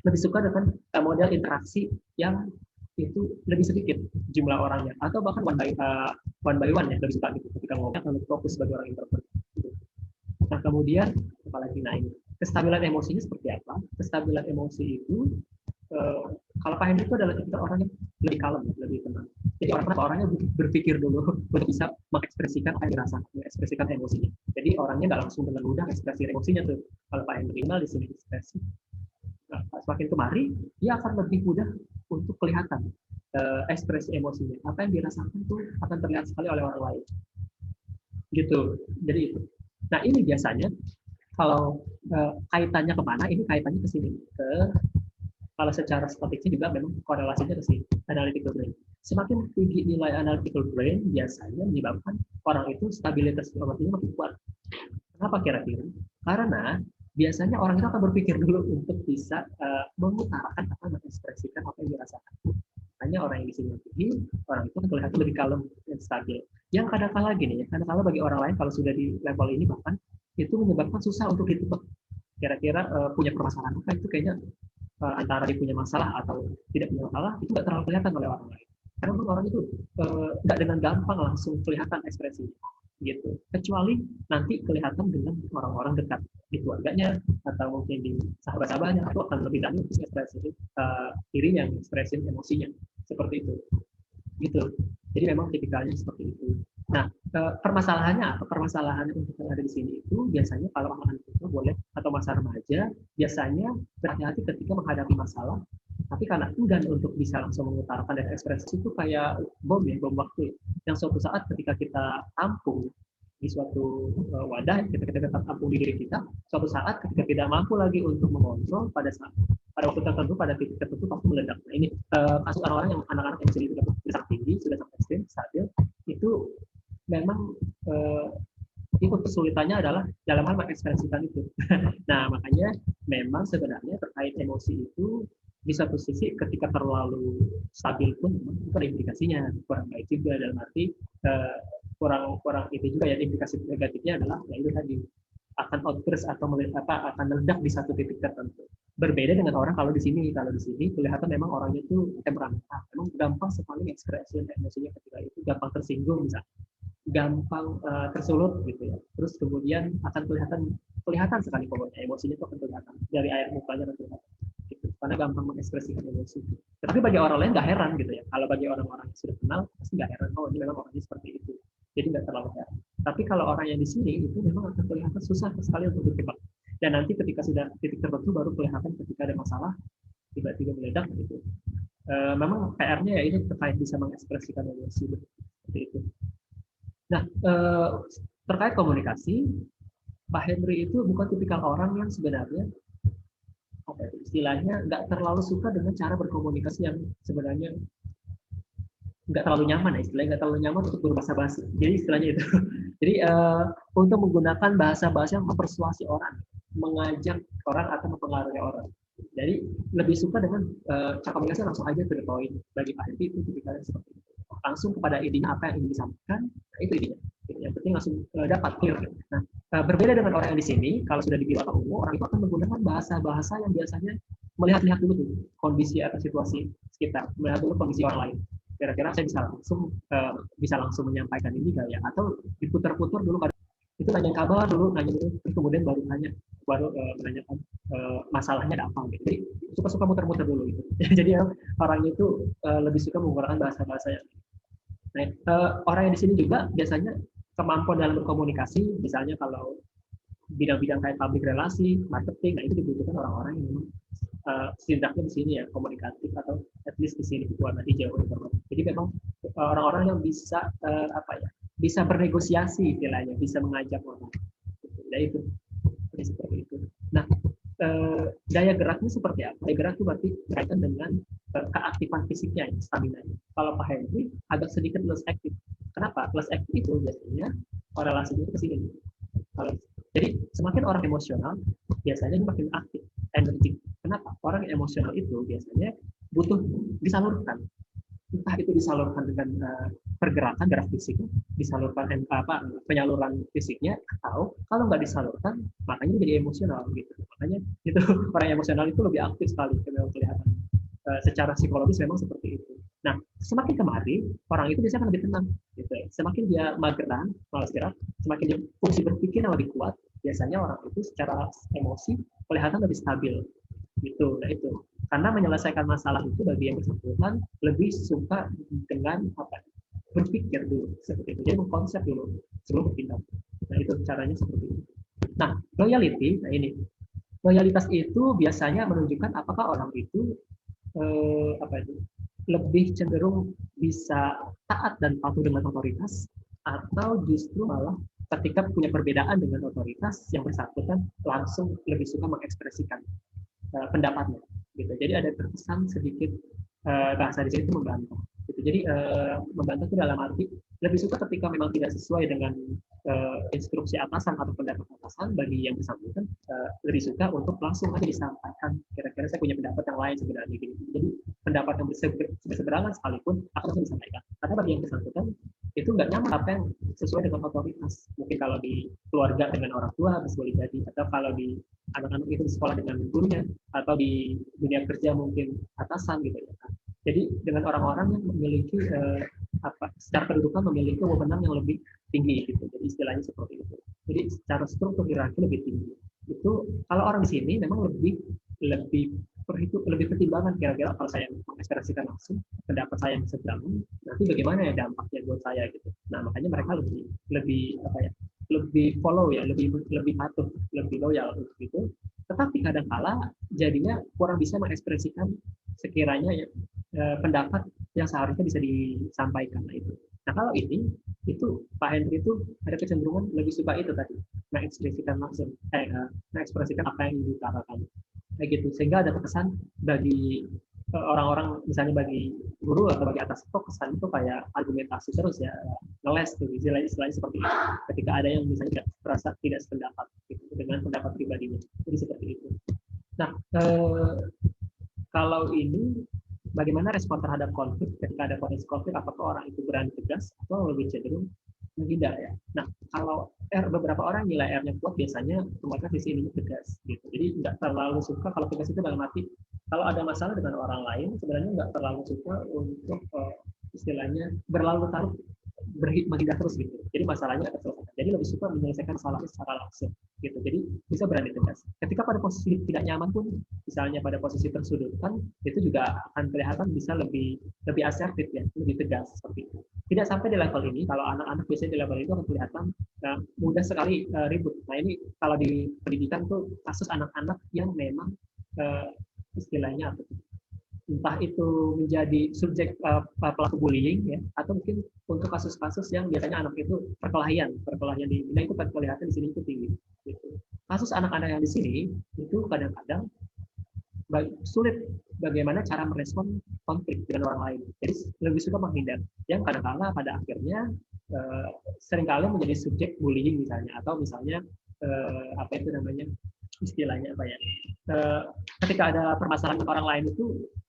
lebih suka dengan model interaksi yang itu lebih sedikit jumlah orangnya, atau bahkan one by one ya, lebih suka gitu ketika ngomong atau fokus sebagai orang introvert gitu. Nah kemudian apalagi, nah ini kestabilan emosinya seperti apa? Kestabilan emosi itu kalau Pak Henry itu adalah tipikal orang yang lebih kalem, lebih tenang. Jadi orangnya berpikir dulu untuk bisa mengekspresikan apa yang dirasakan, mengekspresikan emosinya. Jadi orangnya nggak langsung dengan mudah ekspresi emosinya tuh. Kalau Pak Henry di sini ekspresi. Nah, semakin kemari dia akan lebih mudah untuk kelihatan ekspresi emosinya. Apa yang dirasakan tuh akan terlihat sekali oleh orang lain. Gitu. Jadi itu. Nah ini biasanya kalau kaitannya kemana? Ini kaitannya ke sini, kalau secara statistik juga memang korelasinya ke sini, analytical brain. Semakin tinggi nilai analytical brain biasanya menyebabkan orang itu stabilitas emosinya makin kuat. Kenapa kira-kira? Karena biasanya orang itu akan berpikir dulu untuk bisa mengutarakan atau mengekspresikan apa yang dirasakan. Hanya orang yang di sini tinggi, orang itu kelihatan lebih kalem dan stabil. Yang kadang-kala gini ya, kadang-kala bagi orang lain kalau sudah di level ini bahkan itu menyebabkan susah untuk ditebak. Kira-kira punya permasalahan apa itu kayaknya antara dia punya masalah atau tidak punya masalah itu nggak terlalu kelihatan oleh orang lain, karena orang itu nggak dengan gampang langsung kelihatan ekspresinya gitu, kecuali nanti kelihatan dengan orang-orang dekat di keluarganya atau mungkin di sahabat-sahabatnya, atau akan lebih dalam ekspresi dirinya, ekspresi emosinya seperti itu gitu. Jadi memang tipikalnya seperti itu. Nah, permasalahannya untuk yang ada di sini itu biasanya kalau anak-anak itu boleh atau masa remaja biasanya berhati-hati ketika menghadapi masalah Tapi karena enggan untuk bisa langsung mengutarakan dan ekspresi itu kayak bom ya, bom waktu ya. Yang suatu saat ketika kita tampung di suatu wadah, kita tampung di diri kita, suatu saat ketika tidak mampu lagi untuk mengontrol pada waktu tertentu, pada titik tertentu pasti meledak. Nah ini kasus orang-orang yang anak-anak yang sudah tinggi, sudah sampai ekstrim, stabil, itu memang itu kesulitannya adalah dalam hal mengekspresikan itu. Nah makanya memang sebenarnya terkait emosi itu di satu sisi ketika terlalu stabil pun memang itu ada implikasinya kurang baik juga, dalam arti kurang itu juga ya, implikasi negatifnya adalah ya itu tadi akan outburst atau akan meledak di satu titik tertentu. Berbeda dengan orang kalau di sini kelihatan memang orangnya itu temperamental, memang gampang sekali ekspresi emosinya ketika itu, gampang tersinggung misalnya, gampang tersulut gitu ya. Terus kemudian akan kelihatan sekali pokoknya emosinya itu akan kelihatan dari air mukanya akan kelihatan. Gitu. Karena gampang mengekspresikan emosi. Tapi bagi orang lain nggak heran gitu ya. Kalau bagi orang-orang yang sudah kenal pasti nggak heran, oh ini memang orangnya seperti itu. Jadi nggak terlalu heran. Tapi kalau orang yang di sini itu memang akan kelihatan susah sekali untuk berkembang. Dan nanti ketika sudah titik tertentu baru kelihatan ketika ada masalah tiba-tiba meledak gitu. Memang PR-nya ya ini terkait bisa mengekspresikan emosi seperti itu. Nah, terkait komunikasi, Pak Henry itu bukan tipikal orang yang sebenarnya istilahnya nggak terlalu suka dengan cara berkomunikasi yang sebenarnya nggak terlalu nyaman, istilahnya nggak terlalu nyaman untuk berbahasa basi. Jadi istilahnya itu. Jadi untuk menggunakan bahasa-bahasa yang mempersuasi orang, mengajak orang atau mempengaruhi orang. Jadi lebih suka dengan cara komunikasi langsung aja to the point. Bagi Pak Henry itu tipikalnya seperti itu. Langsung kepada intinya apa yang ingin disampaikan, nah itu intinya. Yang penting langsung dapat clear. Nah, berbeda dengan orang yang di sini, kalau sudah di bidang umum, orang itu akan menggunakan bahasa-bahasa yang biasanya melihat-lihat dulu tuh kondisi atau situasi sekitar, melihat dulu kondisi orang lain. Kira-kira saya bisa langsung menyampaikan ini nggak ya? Atau diputar-putar dulu, itu nanya kabar dulu, kemudian baru menanyakan masalahnya ada apa gitu. Jadi suka-suka muter-muter dulu gitu. Jadi orang itu lebih suka menggunakan bahasa-bahasa yang orang yang di sini juga biasanya kemampuan dalam berkomunikasi, misalnya kalau bidang-bidang kayak public relasi, marketing, nah itu dibutuhkan orang-orang yang memang setidaknya di sini ya komunikatif, atau at least di sini di warna hijau. Jadi memang orang-orang yang bisa bisa bernegosiasi istilahnya, bisa mengajak orang. Ya itu seperti itu. Nah, daya geraknya seperti apa? Daya gerak itu berarti berkaitan dengan keaktifan fisiknya, stamina-nya. Kalau Pak Henry agak sedikit less aktif. Kenapa? Less aktif itu biasanya korelasinya ke sini. Jadi semakin orang emosional, biasanya dia makin aktif, energik. Kenapa? Orang yang emosional itu biasanya butuh disalurkan. Entah itu disalurkan dengan pergerakan, gerak fisik, disalurkan penyaluran fisiknya, atau kalau nggak disalurkan, makanya jadi emosional gitu. Makanya itu orang emosional itu lebih aktif sekali, memang kelihatan. Secara psikologis memang seperti itu. Nah, semakin kemari orang itu biasanya akan lebih tenang. Gitu. Semakin dia mageran, malas gerak, semakin dia fungsi berpikir yang lebih kuat, biasanya orang itu secara emosi kelihatan lebih stabil. Gitu. Nah itu. Karena menyelesaikan masalah itu bagi yang bersangkutan lebih suka dengan berpikir dulu seperti itu. Jadi mengkonsep dulu sebelum bertindak. Nah itu caranya seperti itu. Nah, loyalty, nah ini. Loyalitas itu biasanya menunjukkan apakah orang itu lebih cenderung bisa taat dan patuh dengan otoritas, atau justru malah ketika punya perbedaan dengan otoritas yang bersangkutan langsung lebih suka mengekspresikan pendapatnya. Gitu. Jadi ada terkesan sedikit bahasa di sini itu membantah. Gitu. Jadi membantah itu dalam arti lebih suka ketika memang tidak sesuai dengan instruksi atasan atau pendapat atasan, bagi yang bersangkutan lebih suka untuk langsung aja disampaikan. Kira-kira saya punya pendapat yang lain sebenarnya. Gitu. Jadi pendapat yang berseberangan sekalipun akan langsung disampaikan. Karena bagi yang bersangkutan itu nggak nyaman apa yang sesuai dengan otoritas. Mungkin kalau di keluarga dengan orang tua bisa boleh jadi, atau kalau di anak-anak itu di sekolah dengan gurunya, atau di dunia kerja mungkin atasan gitu ya. Jadi dengan orang-orang yang memiliki secara kedudukan memiliki wewenang yang lebih tinggi gitu. Jadi istilahnya seperti itu. Jadi secara struktur hierarki lebih tinggi. Itu kalau orang di sini memang lebih pertimbangan, kira-kira kalau saya mengekspresikan langsung pendapat saya yang seberang, nanti bagaimana ya dampaknya buat saya gitu. Nah makanya mereka lebih follow ya, lebih patuh, lebih loyal untuk itu. Tetapi kadang-kala jadinya kurang bisa mengekspresikan sekiranya ya, pendapat yang seharusnya bisa disampaikan. Nah, itu. Nah, kalau ini itu Pak Henry itu ada kecenderungan lebih suka itu tadi, mengekspresikan langsung, mengekspresikan apa yang diutarakan, kayak gitu. Sehingga ada kesan bagi orang-orang, misalnya bagi guru atau bagi atas itu kesan itu kayak argumentasi terus ya, ngeles tuh istilahnya seperti itu. Ketika ada yang misalnya merasa tidak sependapat gitu, dengan pendapat pribadinya, jadi seperti itu. Nah, kalau ini bagaimana respon terhadap konflik ketika ada potensi konflik, apakah orang itu berani tegas atau lebih cenderung menghindar ya. Nah, kalau beberapa orang nilai R-nya kuat biasanya mereka sisi ini tegas gitu. Jadi nggak terlalu suka kalau tegas itu dalam arti kalau ada masalah dengan orang lain sebenarnya nggak terlalu suka untuk istilahnya berlarut-larut menghindar terus gitu. Jadi masalahnya akan selesai. Jadi lebih suka menyelesaikan masalahnya secara langsung gitu. Jadi bisa berani tegas. Ketika pada posisi tidak nyaman pun, misalnya pada posisi tersudutkan, itu juga akan kelihatan bisa lebih asertif ya, lebih tegas seperti itu. Tidak sampai di level ini. Kalau anak-anak biasanya di level itu akan kelihatan mudah sekali ribut. Nah ini kalau di pendidikan tuh kasus anak-anak yang memang istilahnya apa? Entah itu menjadi subjek pelaku bullying ya, atau mungkin untuk kasus-kasus yang biasanya anak itu perkelahian di itu kelihatan di sini itu tinggi. Gitu. Kasus anak-anak yang di sini itu kadang-kadang sulit bagaimana cara merespon konflik dengan orang lain. Jadi lebih suka menghindar. Yang kadang-kadang pada akhirnya seringkali menjadi subjek bullying misalnya, atau misalnya apa itu namanya istilahnya apa ya? Ketika ada permasalahan dengan orang lain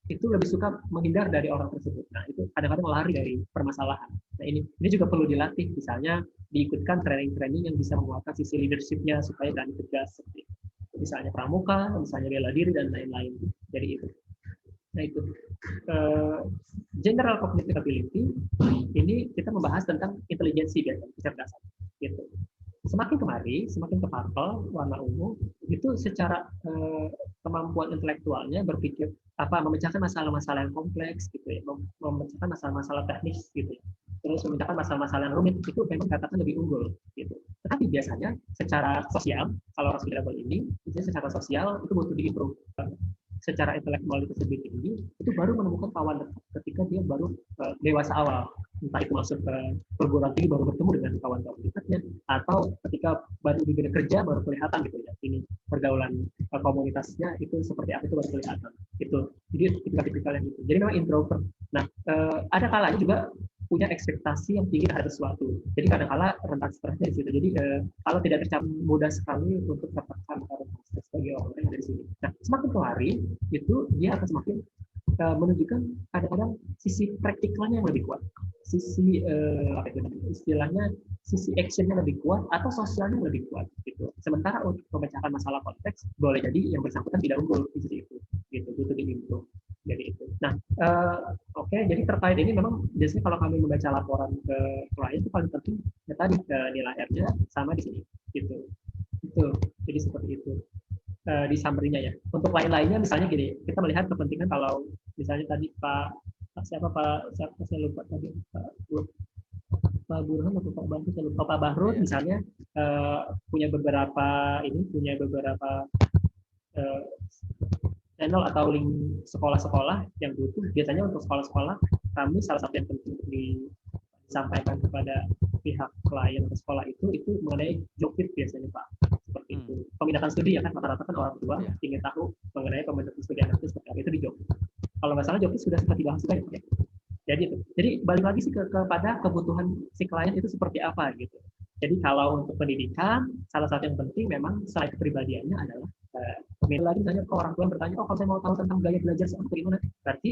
itu lebih suka menghindar dari orang tersebut. Nah, itu kadang-kadang lari dari permasalahan. Nah, ini juga perlu dilatih, misalnya diikutkan training-training yang bisa menguatkan sisi leadership-nya supaya berani tegas seperti itu. Misalnya pramuka, misalnya bela diri dan lain-lain. Jadi itu. Nah, itu. General cognitive ability ini kita membahas tentang intelijensi dan kecerdasan. Gitu. Semakin kemari, semakin ke purple warna ungu, itu secara kemampuan intelektualnya berpikir memecahkan masalah-masalah yang kompleks gitu ya, memecahkan masalah-masalah teknis gitu ya. Terus memecahkan masalah-masalah yang rumit itu memang katakan lebih unggul gitu. Tetapi biasanya secara sosial, kalau harus level ini, biasanya secara sosial itu butuh diimprove. Secara intelektual itu lebih tinggi, itu baru menemukan kawan dekat ketika dia baru dewasa awal. Entah itu masuk ke perguruan tinggi baru bertemu dengan kawan-kawan dekatnya, atau ketika baru di dunia kerja baru kelihatan gitu ya. Ini pergaulan komunitasnya itu seperti apa itu baru kelihatan. Itu. Jadi tipikal yang itu. Jadi memang introvert. Nah, ada kalanya juga punya ekspektasi yang tinggi terhadap sesuatu. Jadi kadang-kala rentan stresnya di situ. Jadi kalau tidak tercapai mudah sekali untuk tertekan karena stres bagi orang yang dari sini. Nah, semakin ke hari itu dia akan semakin menunjukkan kadang-kadang sisi praktikalnya yang lebih kuat, sisi istilahnya sisi actionnya lebih kuat atau sosialnya lebih kuat gitu. Sementara untuk memecahkan masalah konteks boleh jadi yang bersangkutan tidak unggul di sisi itu, gitu butuh diimprove. Jadi itu. Nah, oke, jadi terkait ini memang biasanya kalau kami membaca laporan ke klien itu paling penting ya tadi nilai R-nya sama di sini, gitu. Itu. Jadi seperti itu. Di summary-nya ya. Untuk lain-lainnya misalnya gini, kita melihat kepentingan kalau misalnya tadi siapa saya lupa tadi Pak Burhan atau Pak Bantu saya lupa, Pak Bahrud misalnya punya beberapa channel atau link sekolah-sekolah yang butuh. Biasanya untuk sekolah-sekolah kami salah satu yang penting untuk disampaikan kepada pihak klien atau sekolah itu mengenai job fit biasanya Pak. Seperti itu. Pemindahan studi ya kan rata-rata kan orang tua ingin tahu mengenai pemindahan studi anak itu seperti apa, itu di job. Kalau nggak salah job fit sudah sempat dibahas juga ya. Jadi balik lagi sih kepada kebutuhan si klien itu seperti apa gitu. Jadi kalau untuk pendidikan salah satu yang penting memang selain kepribadiannya adalah lagi misalnya ke orang tua yang bertanya, kalau saya mau tahu tentang gaya belajar seperti gimana, berarti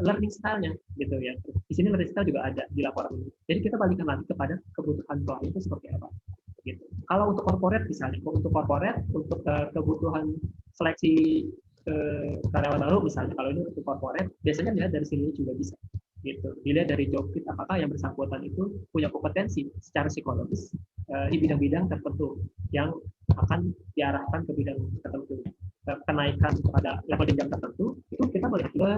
learning style-nya gitu ya. Di sini learning style juga ada di laporan ini. Jadi kita balikan lagi kepada kebutuhan klien itu seperti apa. Gitu. Kalau untuk corporate misalnya, untuk kebutuhan seleksi karyawan baru misalnya, kalau ini untuk corporate biasanya dilihat dari sini juga bisa. Gitu. Dilihat dari job fit apakah yang bersangkutan itu punya kompetensi secara psikologis di bidang-bidang tertentu yang akan diarahkan ke bidang tertentu, kenaikan kepada level jenjang tertentu, itu kita melihat ke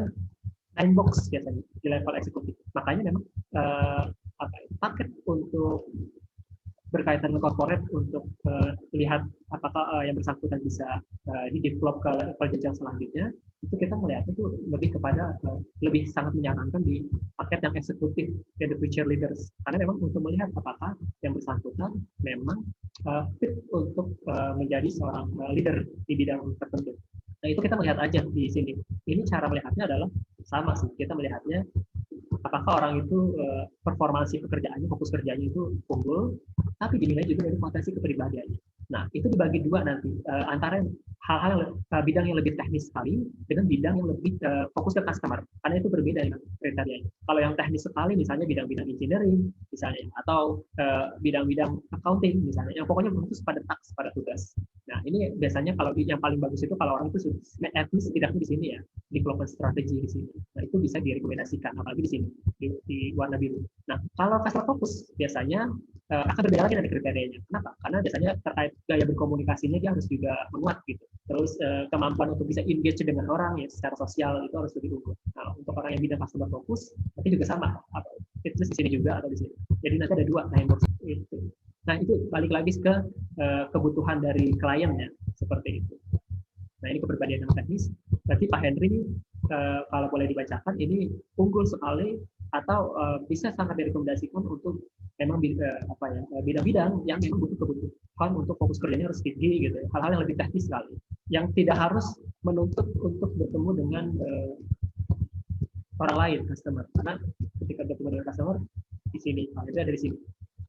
time box biasanya di level eksekutif. Makanya memang paket untuk berkaitan dengan corporate untuk lihat apakah yang bersangkutan bisa di develop ke level jenjang selanjutnya, itu kita melihatnya tuh lebih kepada lebih sangat menyarankan di paket yang eksekutif dan the future leaders, karena memang untuk melihat apakah yang bersangkutan memang fit untuk menjadi seorang leader di bidang tertentu. Nah itu kita melihat aja di sini. Ini cara melihatnya adalah sama sih. Kita melihatnya apakah orang itu performansi pekerjaannya, fokus kerjanya itu unggul, tapi dinilai juga dari potensi kepribadiannya. Nah itu dibagi dua nanti antara hal-hal bidang yang lebih teknis sekali dengan bidang yang lebih fokus ke customer, karena itu berbeda dengan kriterianya. Kalau yang teknis sekali misalnya bidang-bidang engineering misalnya, atau bidang-bidang accounting misalnya, yang pokoknya fokus pada task, pada tugas. Nah ini biasanya kalau yang paling bagus itu kalau orang itu etnis setidaknya di sini ya, development strategi di sini. Nah itu bisa direkomendasikan, apalagi di sini di warna biru. Nah kalau customer fokus biasanya akan berbeda lagi dari kriterianya. Kenapa? Karena biasanya terkait gaya berkomunikasinya dia harus juga menguat gitu. Terus kemampuan untuk bisa engage dengan orang ya secara sosial itu harus lebih unggul. Nah untuk orang yang bidang customer fokus nanti juga sama. Itu di sini juga atau di sini. Jadi nanti ada dua framework itu. Nah itu balik lagi ke kebutuhan dari kliennya seperti itu. Nah ini kepribadian yang teknis. Berarti Pak Henry ini kalau boleh dibacakan ini unggul sekali atau bisa sangat direkomendasikan untuk memang bidang-bidang yang memang butuh kebutuhan untuk fokus kerjanya harus tinggi gitu ya. Hal-hal yang lebih teknis sekali yang tidak harus menuntut untuk bertemu dengan orang lain customer, karena ketika bertemu dengan customer di sini itu dari sini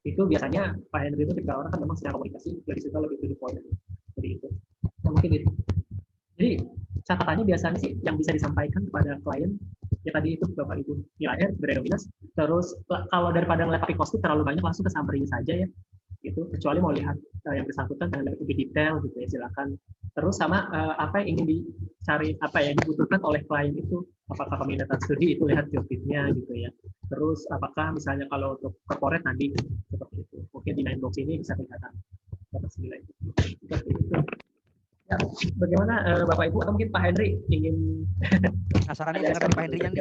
itu biasanya Pak Henry itu ketika orang kan memang secara komunikasi dari situ lebih to the point, jadi itu nah, mungkin itu. Jadi catatannya biasanya sih yang bisa disampaikan kepada klien ya tadi itu Bapak Ibu nilainya beredominas. Terus kalau daripada ngeliat copy post terlalu banyak langsung ke summary saja ya gitu, kecuali mau lihat yang bersangkutan dengan lebih detail gitu ya silakan. Terus sama apa yang ingin dicari, apa yang dibutuhkan oleh klien itu, apakah peminatan studi itu lihat job fit-nya gitu ya. Terus apakah misalnya kalau untuk corporate tadi seperti itu mungkin di 9box ini bisa kelihatan nilai seperti itu. Ya, bagaimana Bapak Ibu atau mungkin Pak Henry ingin penasaran nih dengan Pak Henry yang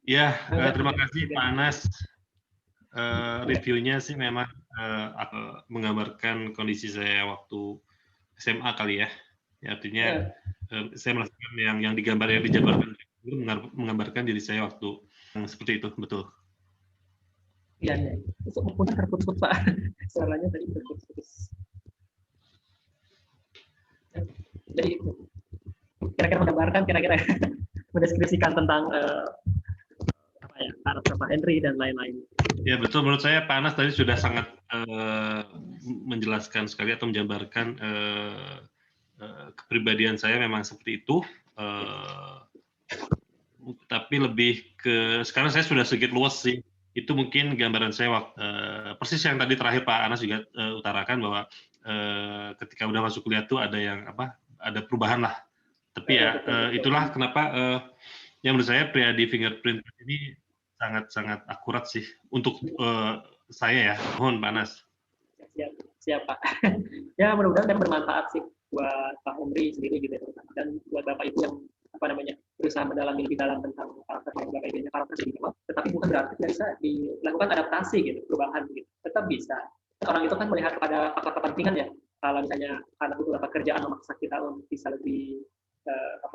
Ya, terima kasih Pak Anas. Reviewnya sih memang menggambarkan kondisi saya waktu SMA kali ya. Artinya saya merasakan yang dijabarkan itu menggambarkan diri saya waktu seperti itu, betul. Iya, ya. Mungkin terputus Pak. Suaranya tadi terputus. Jadi kira-kira menggambarkan, kira-kira mendeskripsikan tentang karakter Pak Henry dan lain-lain. Ya betul, menurut saya Pak Anas tadi sudah sangat menjelaskan sekali atau menjabarkan kepribadian saya memang seperti itu. Tapi lebih ke sekarang saya sudah sedikit luas sih. Itu mungkin gambaran saya persis yang tadi terakhir Pak Anas juga utarakan bahwa ketika udah masuk kuliah tuh ada yang ada perubahan lah. Tapi ya itulah kenapa yang menurut saya Priadi fingerprint ini sangat akurat sih untuk saya ya. Mohon Pak Anas. Siap Pak. Ya mudah-mudahan bermanfaat sih buat Pak Henry sendiri gitu dan buat Bapak Ibu yang berusaha mendalami lebih dalam tentang karakter Bapak Ibu karakter sendiri. Tetapi bukan berarti bisa dilakukan adaptasi gitu, perubahan gitu. Tetap bisa. Orang itu kan melihat pada faktor kepentingan ya. Kalau misalnya karena butuh dapat kerjaan memaksa kita untuk bisa lebih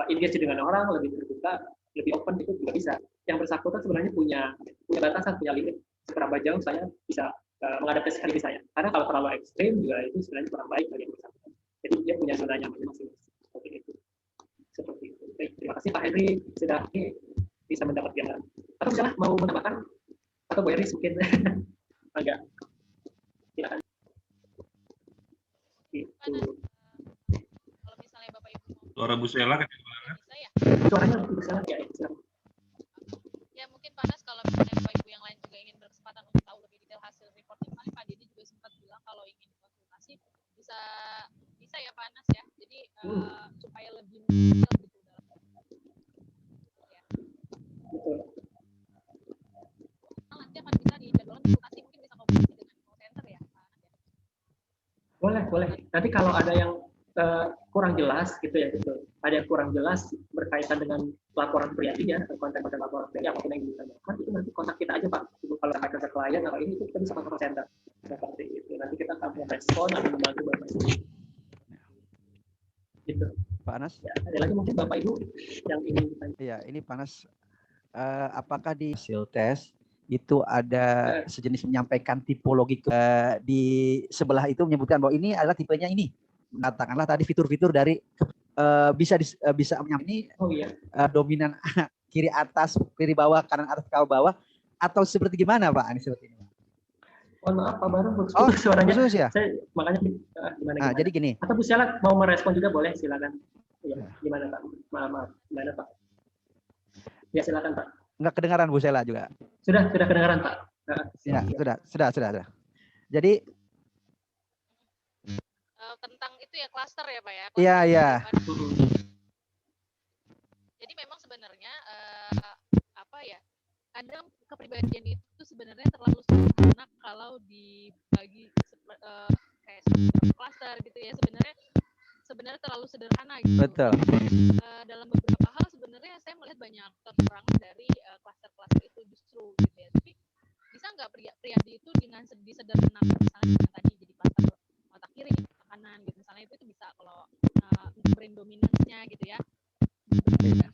engage dengan orang, lebih terbuka, lebih open itu juga bisa. Yang bersangkutan sebenarnya punya batasan, punya limit seberapa jauh saya bisa mengadaptasikan diri saya. Karena kalau terlalu ekstrim juga itu sebenarnya kurang baik bagi yang bersangkutan. Jadi dia punya zona nyamannya masing-masing. Seperti itu. Baik, terima kasih Pak Henry sudah bisa mendapat gambaran. Atau misalnya mau menambahkan atau Bu Iris mungkin agak silakan. Kalau misalnya Bapak Ibu Suara Bu Sela kecil banget. Suaranya Bu Sela ya. Ya mungkin Pak Anas kalau misalnya Bapak Ibu yang lain juga ingin berkesempatan untuk tahu lebih detail hasil reporting, paling Pak Didi juga sempat bilang kalau ingin konsultasi bisa ya Pak Anas ya. Jadi supaya lebih detail gitu dalam ya. Betul. Nanti akan bisa dijadwalkan konsultasi, mungkin bisa komunikasi dengan call center ya Pak Anas ya. Boleh. Nanti kalau ada yang kurang jelas gitu ya, gitu. Ada yang kurang jelas berkaitan dengan laporan Priadi ya, konten-konten laporan Priadi apapun yang ditanyakan itu nanti kontak kita aja Pak. Kalau ada ke klien atau ini kita bisa kontak center seperti itu. Nanti kita akan respon atau membantu Bapak Ibu. Gitu. Pak Anas. Ya, ada lagi mungkin Bapak Ibu yang ingin ditanya. Iya, ini Pak Anas. Apakah di hasil tes itu ada sejenis menyampaikan tipologi di sebelah itu menyebutkan bahwa ini adalah tipenya ini. Katakanlah tadi fitur-fitur dari bisa menyampaikan ini dominan kiri atas, kiri bawah, kanan atas, bawah, atau seperti gimana Pak? Ini seperti ini. Mohon maaf Pak Baru, suaranya. Khusus ya? Saya makanya gimana? Jadi gini. Atau Bu Sela mau merespon juga boleh, silakan. Ya, gimana Pak? Maaf, gimana Pak? Ya silakan Pak. Enggak kedengaran Bu Sela juga. Sudah kedengaran Pak. Ya, sudah. Jadi tentang itu ya klaster ya Pak ya. Iya. Jadi memang sebenarnya kadang kepribadian itu sebenarnya terlalu sederhana kalau dibagi kayak klaster gitu ya, sebenarnya terlalu sederhana gitu. Betul. Dalam beberapa hal sebenarnya saya melihat banyak kekurangan dari klaster-klaster itu justru gitu ya. Tapi bisa nggak Priyadi itu dengan disederhanakan misalnya dengan tadi jadi klaster otak kiri, otak kanan gitu misalnya, itu bisa kalau brain dominance-nya gitu ya.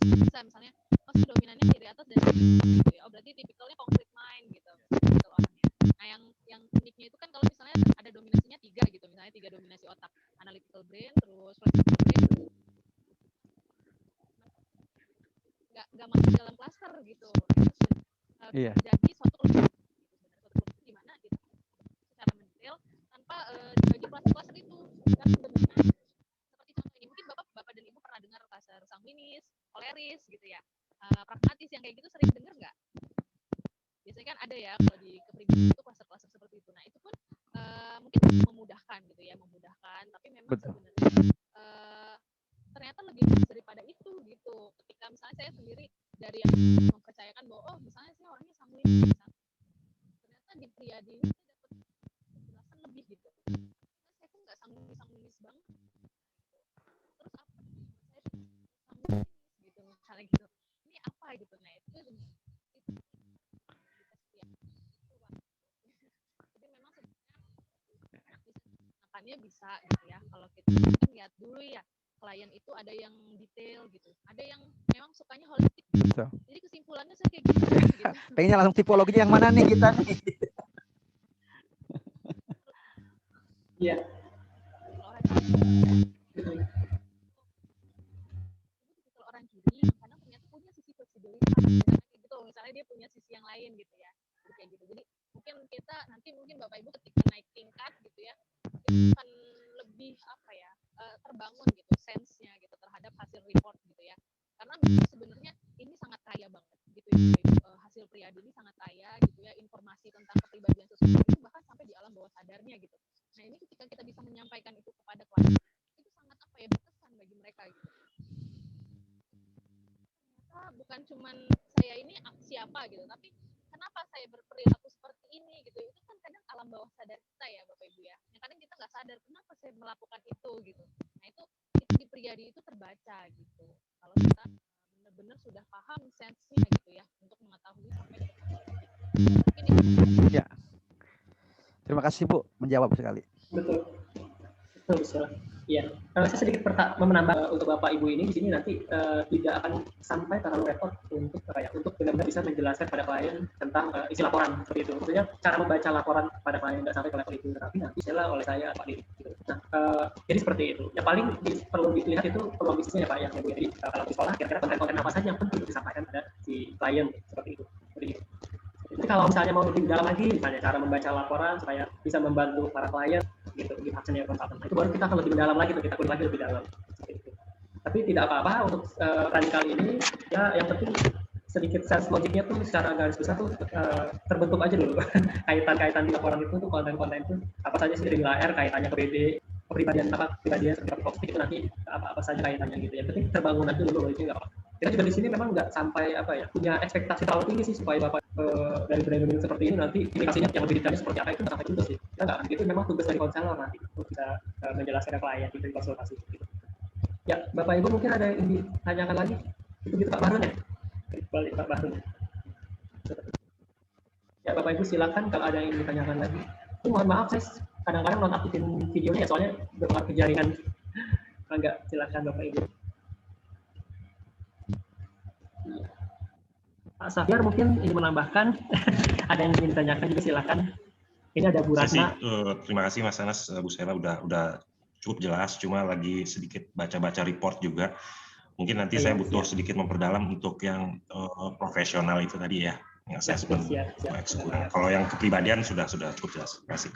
Bisa misalnya dominannya kiri atas dan kiri gitu ya. Oh berarti tipikalnya concrete mind gitu orangnya. Nah yang uniknya itu kan kalau misalnya ada dominasinya 3 gitu, misalnya 3 dominasi otak, analytical brain, terus flexible brain, nggak masuk dalam cluster gitu. Iya. Jadi suatu di mana gitu secara mendetail tanpa dibagi cluster itu kan sebenarnya seperti contoh ini, mungkin bapak dan ibu pernah dengar cluster sanguinis, koleris gitu ya, pragmatis, yang kayak gitu sering dengar nggak? Biasanya kan ada ya kalau di kepribadian itu cluster-cluster seperti itu. Nah itu pun mungkin memudahkan gitu ya, tapi memang sebenarnya ternyata lebih daripada itu gitu. Ketika misalnya saya sendiri dari yang mempercayakan bahwa misalnya saya orangnya sanguinis, ternyata di Priyadi ini saya dapat penjelasan lebih gitu. Saya tuh nggak sanguinis banget. Terus apa? Saya sanguinis gitu misalnya gitu. Ini apa gitu? Nah itu jadi memang sebenarnya bisa gitu ya. Kalau kita lihat dulu ya, klien itu ada yang detail gitu, ada yang memang sukanya holistik. Betul. Jadi kesimpulannya saya kayak gitu. Pengennya langsung tipologinya yang mana nih kita nih? Iya. Kalau orang kiri kadang ternyata punya sisi fleksibilitas gitu, misalnya dia punya sisi yang lain gitu ya, kayak gitu. Jadi mungkin kita nanti Bapak Ibu ketika naik tingkat gitu ya, itu akan lebih terbangun gitu sense-nya gitu terhadap hasil report gitu ya. Karena sebenarnya ini sangat kaya banget gitu ya, hasil Priyadi ini sangat kaya gitu ya, informasi tentang kepribadian seseorang itu bahkan sampai di alam bawah sadarnya gitu. Nah ini ketika kita bisa menyampaikan itu kepada klien, itu sangat berkesan bagi mereka gitu. Ternyata bukan cuman saya ini siapa gitu, tapi kenapa saya berperilaku seperti ini gitu. Itu kan kadang alam bawah sadar kita ya Bapak Ibu ya. Yang kadang kita nggak sadar kenapa saya melakukan itu gitu. Nah itu di Priyadi itu terbaca gitu. Kalau kita benar-benar sudah paham sense-nya gitu ya untuk mengetahui sampai ke ya. Terima kasih Bu, menjawab sekali. Betul. Iya. Saya sedikit menambah untuk Bapak Ibu ini di sini nanti tidak akan sampai terlalu repot untuk benar-benar bisa menjelaskan pada klien tentang isi laporan seperti itu. Maksudnya cara membaca laporan pada klien tidak sampai ke level itu, tapi nanti setelah oleh saya Pak Didi. Gitu. Nah, jadi seperti itu. Yang paling perlu dilihat itu peluang bisnisnya ya Pak ya Bu. Jadi kalau di sekolah kira-kira konten-konten apa saja yang penting disampaikan pada si klien seperti itu. Jadi kalau misalnya mau lebih dalam lagi, misalnya cara membaca laporan supaya bisa membantu para klien gitu di senior consultant, itu baru kita akan lebih mendalam lagi, kita kulik lagi lebih dalam. Gitu. Tapi tidak apa-apa untuk tadi kali ini ya, yang penting sedikit sense logiknya tuh secara garis besar tuh terbentuk aja dulu. Kaitan-kaitan di laporan itu tuh konten-konten itu apa saja sih dari R kaitannya ke BD, kepribadian seperti apa itu nanti apa saja kaitannya gitu ya. Penting terbangun aja dulu, itu nggak apa. Kita juga di sini memang nggak sampai punya ekspektasi terlalu tinggi sih supaya Bapak dari brand seperti ini nanti indikasinya yang lebih detailnya seperti apa itu nggak sampai juga sih. Kita nggak, itu memang tugas dari konselor nanti untuk bisa menjelaskan ke klien gitu di konsultasi gitu. Ya Bapak Ibu mungkin ada yang ditanyakan lagi? Itu gitu Pak Bahrun ya? Balik Pak Bahrun. Ya Bapak Ibu silakan kalau ada yang ditanyakan lagi. Mohon maaf saya kadang-kadang nonaktifin videonya ya, soalnya berpengaruh ke jaringan. Enggak, silakan Bapak Ibu. Pak Safir mungkin ingin menambahkan, ada yang ingin ditanyakan juga silakan. Ini ada Bu Ratna. Terima kasih Mas Anas, Bu Sela udah cukup jelas, cuma lagi sedikit baca-baca report juga. Mungkin nanti saya butuh sedikit memperdalam untuk yang profesional itu tadi ya, yang assessment. Kalau yang kepribadian sudah cukup jelas. Terima kasih.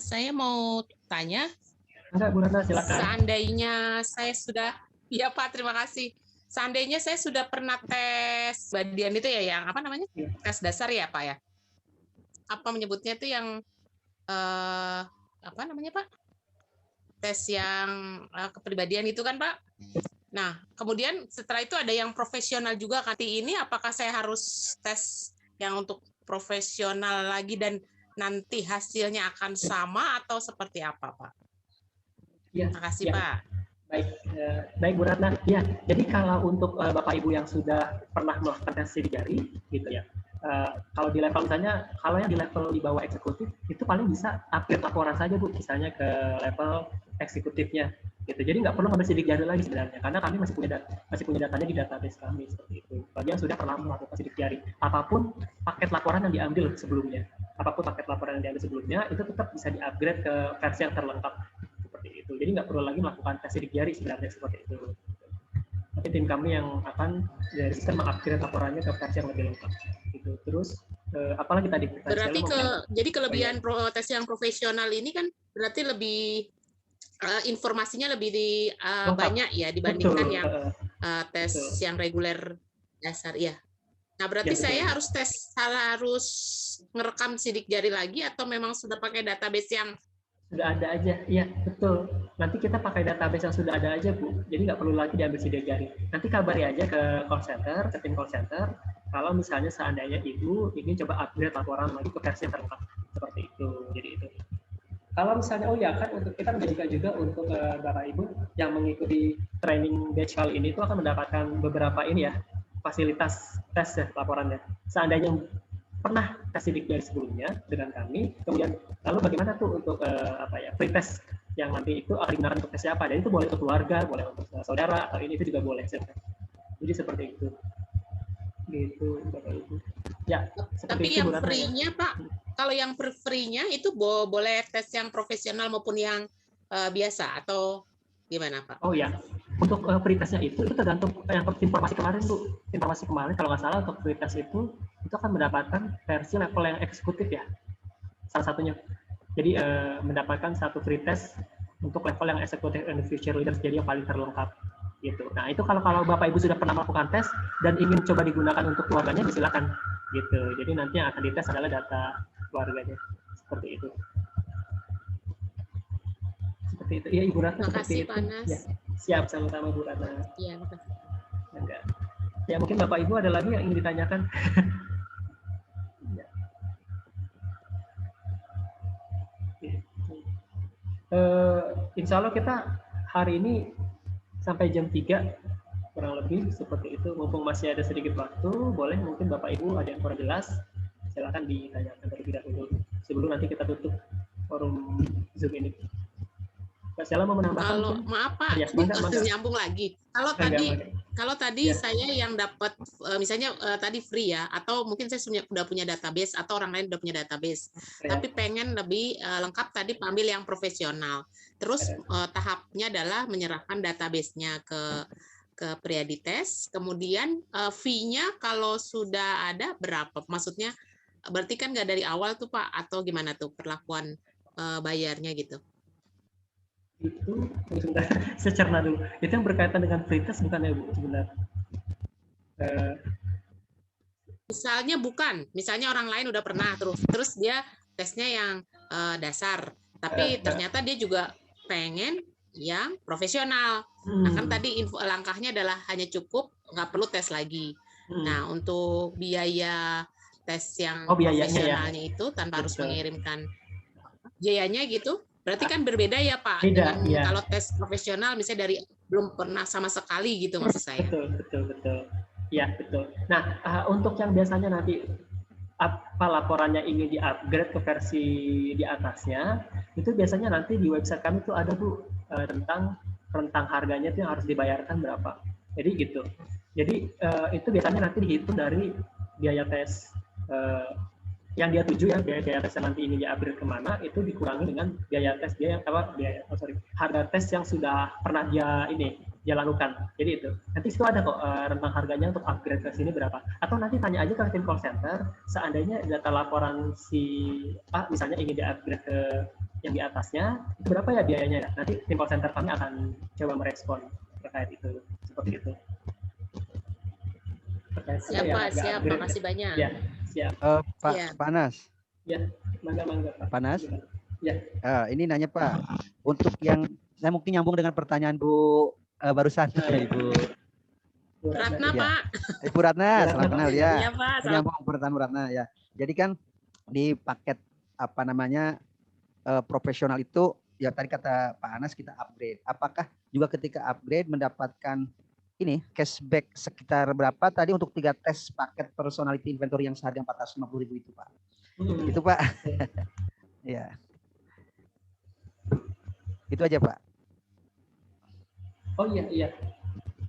Saya mau tanya. Enggak, Bu Ratna, silakan. Seandainya saya sudah, ya Pak, terima kasih. Seandainya saya sudah pernah tes badian itu ya, yang apa namanya? Tes dasar ya Pak ya? Apa menyebutnya itu yang apa namanya Pak? Tes yang kepribadian itu kan Pak? Nah, kemudian setelah itu ada yang profesional juga. Nanti ini apakah saya harus tes yang untuk profesional lagi dan nanti hasilnya akan sama atau seperti apa Pak? Ya, terima kasih ya. Pak. Baik Bu Ratna. Ya, jadi kalau untuk Bapak Ibu yang sudah pernah melakukan tes sidik jari, gitu ya. Kalau di level misalnya, kalau yang di level di bawah eksekutif itu paling bisa update laporan saja Bu, misalnya ke level eksekutifnya, gitu. Jadi nggak perlu ngambil sidik jari lagi sebenarnya, karena kami masih punya datanya di database kami seperti itu. Bagi yang sudah pernah melakukan sidik jari, apapun paket laporan yang diambil sebelumnya, itu tetap bisa di-upgrade ke versi yang terlengkap seperti itu. Jadi nggak perlu lagi melakukan tes sidik jari sebenarnya seperti itu. Tapi tim kami yang akan dari sistem mengupgrade laporannya ke versi yang lebih lengkap. Gitu. Terus apalagi tadi? Berarti jadi kelebihan tes yang profesional ini kan berarti lebih informasinya lebih banyak ya dibandingkan yang tes yang reguler dasar ya. Nah berarti saya harus harus ngerekam sidik jari lagi atau memang sudah pakai database yang sudah ada aja? Iya betul. Nanti kita pakai database yang sudah ada aja Bu. Jadi nggak perlu lagi diambil sidik jari. Nanti kabari aja ke call center, ke tim call center. Kalau misalnya seandainya Ibu ingin coba upgrade laporan lagi ke versi yang terlengkap seperti itu. Jadi itu. Kalau misalnya kan untuk kita menjadikan juga untuk Bapak Ibu yang mengikuti training batch kali ini itu akan mendapatkan beberapa ini ya fasilitas tes ya laporannya. Seandainya pernah tes sidik jari sebelumnya dengan kami, kemudian lalu bagaimana tuh untuk free test yang nanti itu akan digunakan untuk tes siapa? Dan itu boleh untuk keluarga, boleh untuk saudara, atau ini itu juga boleh. Jadi seperti itu. Gitu Bapak Ibu. Ya, tapi itu, yang free-nya ya. Pak, kalau yang free-nya itu boleh tes yang profesional maupun yang biasa atau gimana Pak? Oh ya, untuk free testnya itu tergantung yang informasi kemarin Bu. Informasi kemarin kalau nggak salah untuk free test itu akan mendapatkan versi level yang eksekutif ya, salah satunya. Jadi mendapatkan satu free test untuk level yang eksekutif and future leaders, jadi yang paling terlengkap gitu. Nah itu kalau Bapak Ibu sudah pernah melakukan tes dan ingin coba digunakan untuk keluarganya, silakan gitu. Jadi nanti yang akan dites adalah data keluarganya seperti itu. Seperti itu. Iya Ibu Ratna. Makasih Panas. Ya, siap sama-sama Bu Ratna. Iya makasih. Enggak. Ya mungkin Bapak Ibu ada lagi yang ingin ditanyakan. Insya Allah kita hari ini sampai jam 3 kurang lebih seperti itu. Mumpung masih ada sedikit waktu, boleh mungkin Bapak Ibu ada yang kurang jelas, silakan ditanyakan terlebih dahulu sebelum nanti kita tutup forum Zoom ini. Mbak Sheila mau menambahkan? Kalau maaf Pak, ya, nyambung lagi. Kalau tadi ya. Saya yang dapat misalnya tadi free ya, atau mungkin saya sudah punya database atau orang lain sudah punya database, ya. Tapi pengen lebih lengkap tadi ambil yang profesional. Terus tahapnya adalah menyerahkan database-nya ke Priadites, kemudian fee-nya kalau sudah ada berapa? Maksudnya berarti kan nggak dari awal tuh Pak, atau gimana tuh perlakuan bayarnya gitu? Itu sebentar, saya cerna dulu. Itu yang berkaitan dengan free test bukan ya Bu? Sebentar. Misalnya bukan, misalnya orang lain udah pernah terus dia tesnya yang dasar, tapi ternyata dia juga pengen yang profesional. Nah kan tadi langkahnya adalah hanya cukup nggak perlu tes lagi. Nah untuk biaya tes yang profesionalnya itu tanpa harus mengirimkan biayanya gitu. Berarti kan berbeda ya Pak, Beda, dengan ya. Kalau tes profesional misalnya dari belum pernah sama sekali gitu maksud saya. Betul. Ya betul. Nah untuk yang biasanya nanti apa laporannya ingin di-upgrade ke versi di atasnya, itu biasanya nanti di website kami tuh ada Bu tentang rentang harganya itu yang harus dibayarkan berapa. Jadi gitu. Jadi itu biasanya nanti dihitung dari biaya tes yang dia tuju ya, biaya tes yang nanti ini dia upgrade kemana, itu dikurangi dengan biaya tes harga tes yang sudah pernah dia lakukan. Jadi itu nanti itu ada kok rentang harganya untuk upgrade ke sini berapa, atau nanti tanya aja ke tim call center, seandainya data laporan si A misalnya ingin di upgrade ke yang di atasnya, itu berapa ya biayanya ya, nanti tim call center kami akan coba merespon terkait itu, seperti itu. Siap Pak, siap, makasih banyak. Ya, siap. Pak Iya. Panas. Ya, mangga Pak. Panas. Ya. Ini nanya Pak, untuk yang saya mungkin nyambung dengan pertanyaan Bu barusan Ibu Ratna ya. Pak. Ibu Ratna, salam kenal ya. Iya Pak. Nyambung pertanyaan Bu Ratna ya. Jadi kan di paket apa namanya profesional itu ya tadi kata Pak Anas kita upgrade. Apakah juga ketika upgrade mendapatkan ini cashback sekitar berapa tadi untuk 3 tes paket personality inventory yang seharga 450.000 itu Pak? Itu Pak. Ya. Itu aja Pak. Oh iya.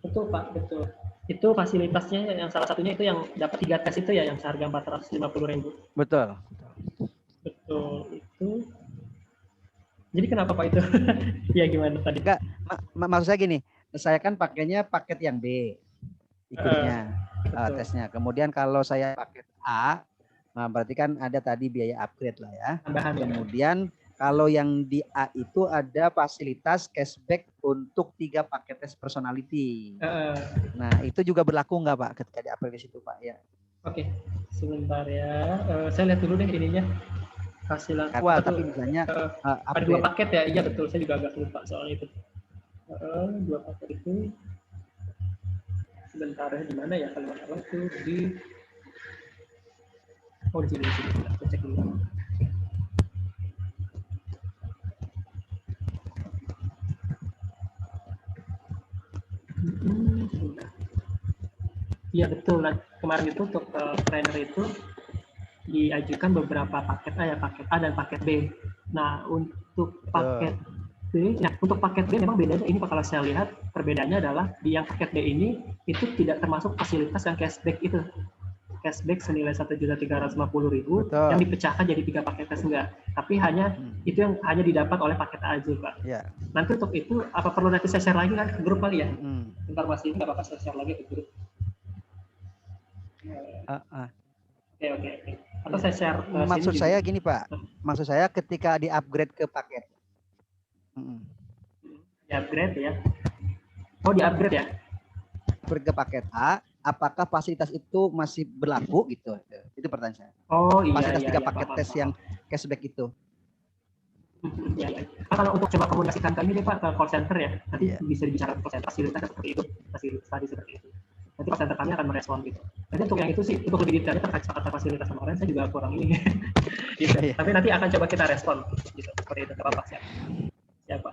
Betul Pak, betul. Itu fasilitasnya yang salah satunya itu yang dapat 3 tes itu ya yang seharga 450.000. Betul. Betul itu. Jadi kenapa Pak itu? Ya gimana tadi? Enggak, maksud saya gini, saya kan pakainya paket yang B ikutnya tesnya. Kemudian kalau saya paket A, nah berarti kan ada tadi biaya upgrade lah ya. Tambahan. Kemudian kalau yang di A itu ada fasilitas cashback untuk 3 paket tes personality. Nah itu juga berlaku nggak Pak ketika di upgrade di situ Pak ya? Oke, sebentar ya. Saya lihat dulu deh ininya. Hasilan. Tapi misalnya ada 2 paket ya, iya betul. Saya juga agak lupa soal itu. 2 paket itu. Sebentar ya, di mana ya kalau nggak salah itu di. Oh di sini. Kita cek dulu. Iya betul. Nah, kemarin itu untuk trainer itu diajukan beberapa paket A ya, paket A dan paket B. Nah untuk paket B, untuk paket B memang bedanya ini kalau saya lihat perbedaannya adalah di yang paket B ini itu tidak termasuk fasilitas yang cashback itu. Cashback senilai 1.350.000 yang dipecahkan jadi 3 paket tes enggak. Tapi hanya itu yang hanya didapat oleh paket A aja Pak. Ya. Nanti untuk itu apa perlu nanti saya share lagi kan ke grup kali ya? Informasi ini nggak apa-apa saya share lagi ke grup. Oke. Atau saya share. Maksud saya gini Pak, maksud saya ketika di upgrade ke paket. Di upgrade ya. Oh di upgrade ya. Upgrade ke paket A, apakah fasilitas itu masih berlaku gitu? Itu pertanyaan saya. Oh iya. Fasilitas 3 paket tes yang cashback itu. Ya. Kalau untuk coba komunikasikan kami deh Pak ke call center ya. Nanti bisa dibicarakan call center fasilitas seperti itu, fasilitas tadi seperti itu. Nanti call center kami akan merespon gitu. Nanti untuk yang itu sih, untuk lebih detailnya terkait kata fasilitas kemarin saya juga kurang ini. Gitu. Tapi nanti akan coba kita respon gitu. Seperti itu, apa Pak? Siapa?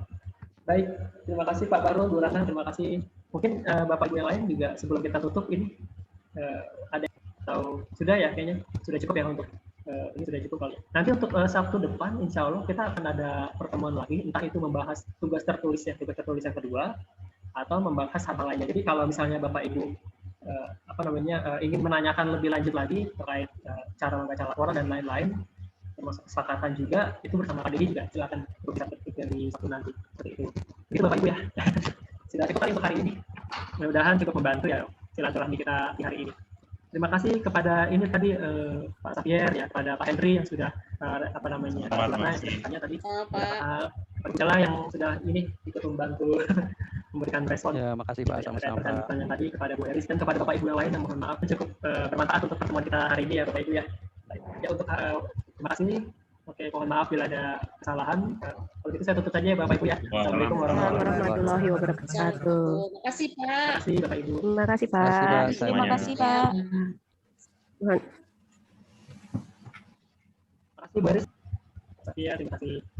Baik, terima kasih Pak Barul, Bu Ratna, terima kasih. Mungkin Bapak Ibu yang lain juga sebelum kita tutup ini ada atau sudah ya kayaknya sudah cukup ya untuk ini sudah cukup kali. Nanti untuk Sabtu depan insya Allah kita akan ada pertemuan lagi, entah itu membahas tugas tertulis yang kedua atau membahas hal lainnya. Jadi kalau misalnya Bapak Ibu ingin menanyakan lebih lanjut lagi terkait cara membaca laporan dan lain-lain, termasuk kesepakatan juga, itu bersama Pak Dedi juga silakan bisa ketik dari Sabtu nanti seperti itu. Begitu Bapak Ibu ya. Sudah cukup kali untuk hari ini. Mudah-mudahan cukup membantu ya silaturahmi kita di hari ini. Terima kasih kepada ini tadi Pak Xavier ya, kepada Pak Henry yang sudah tadi Pak Jela yang sudah ini ikut membantu memberikan respon. Ya, makasih Pak, sama-sama. Tadi kepada Bu Eris dan kepada Bapak Ibu yang lain yang mohon maaf cukup bermanfaat untuk pertemuan kita hari ini ya Bapak Ibu ya. Ya untuk terima kasih. Oke, mohon maaf bila ada kesalahan. Kalau gitu saya tutup saja ya Bapak Ibu ya. Assalamualaikum warahmatullahi wabarakatuh. Terima kasih Pak. Terima kasih Bapak Ibu. Terima kasih Pak. Terima kasih Pak. Terima kasih Bu Eris. Terima kasih.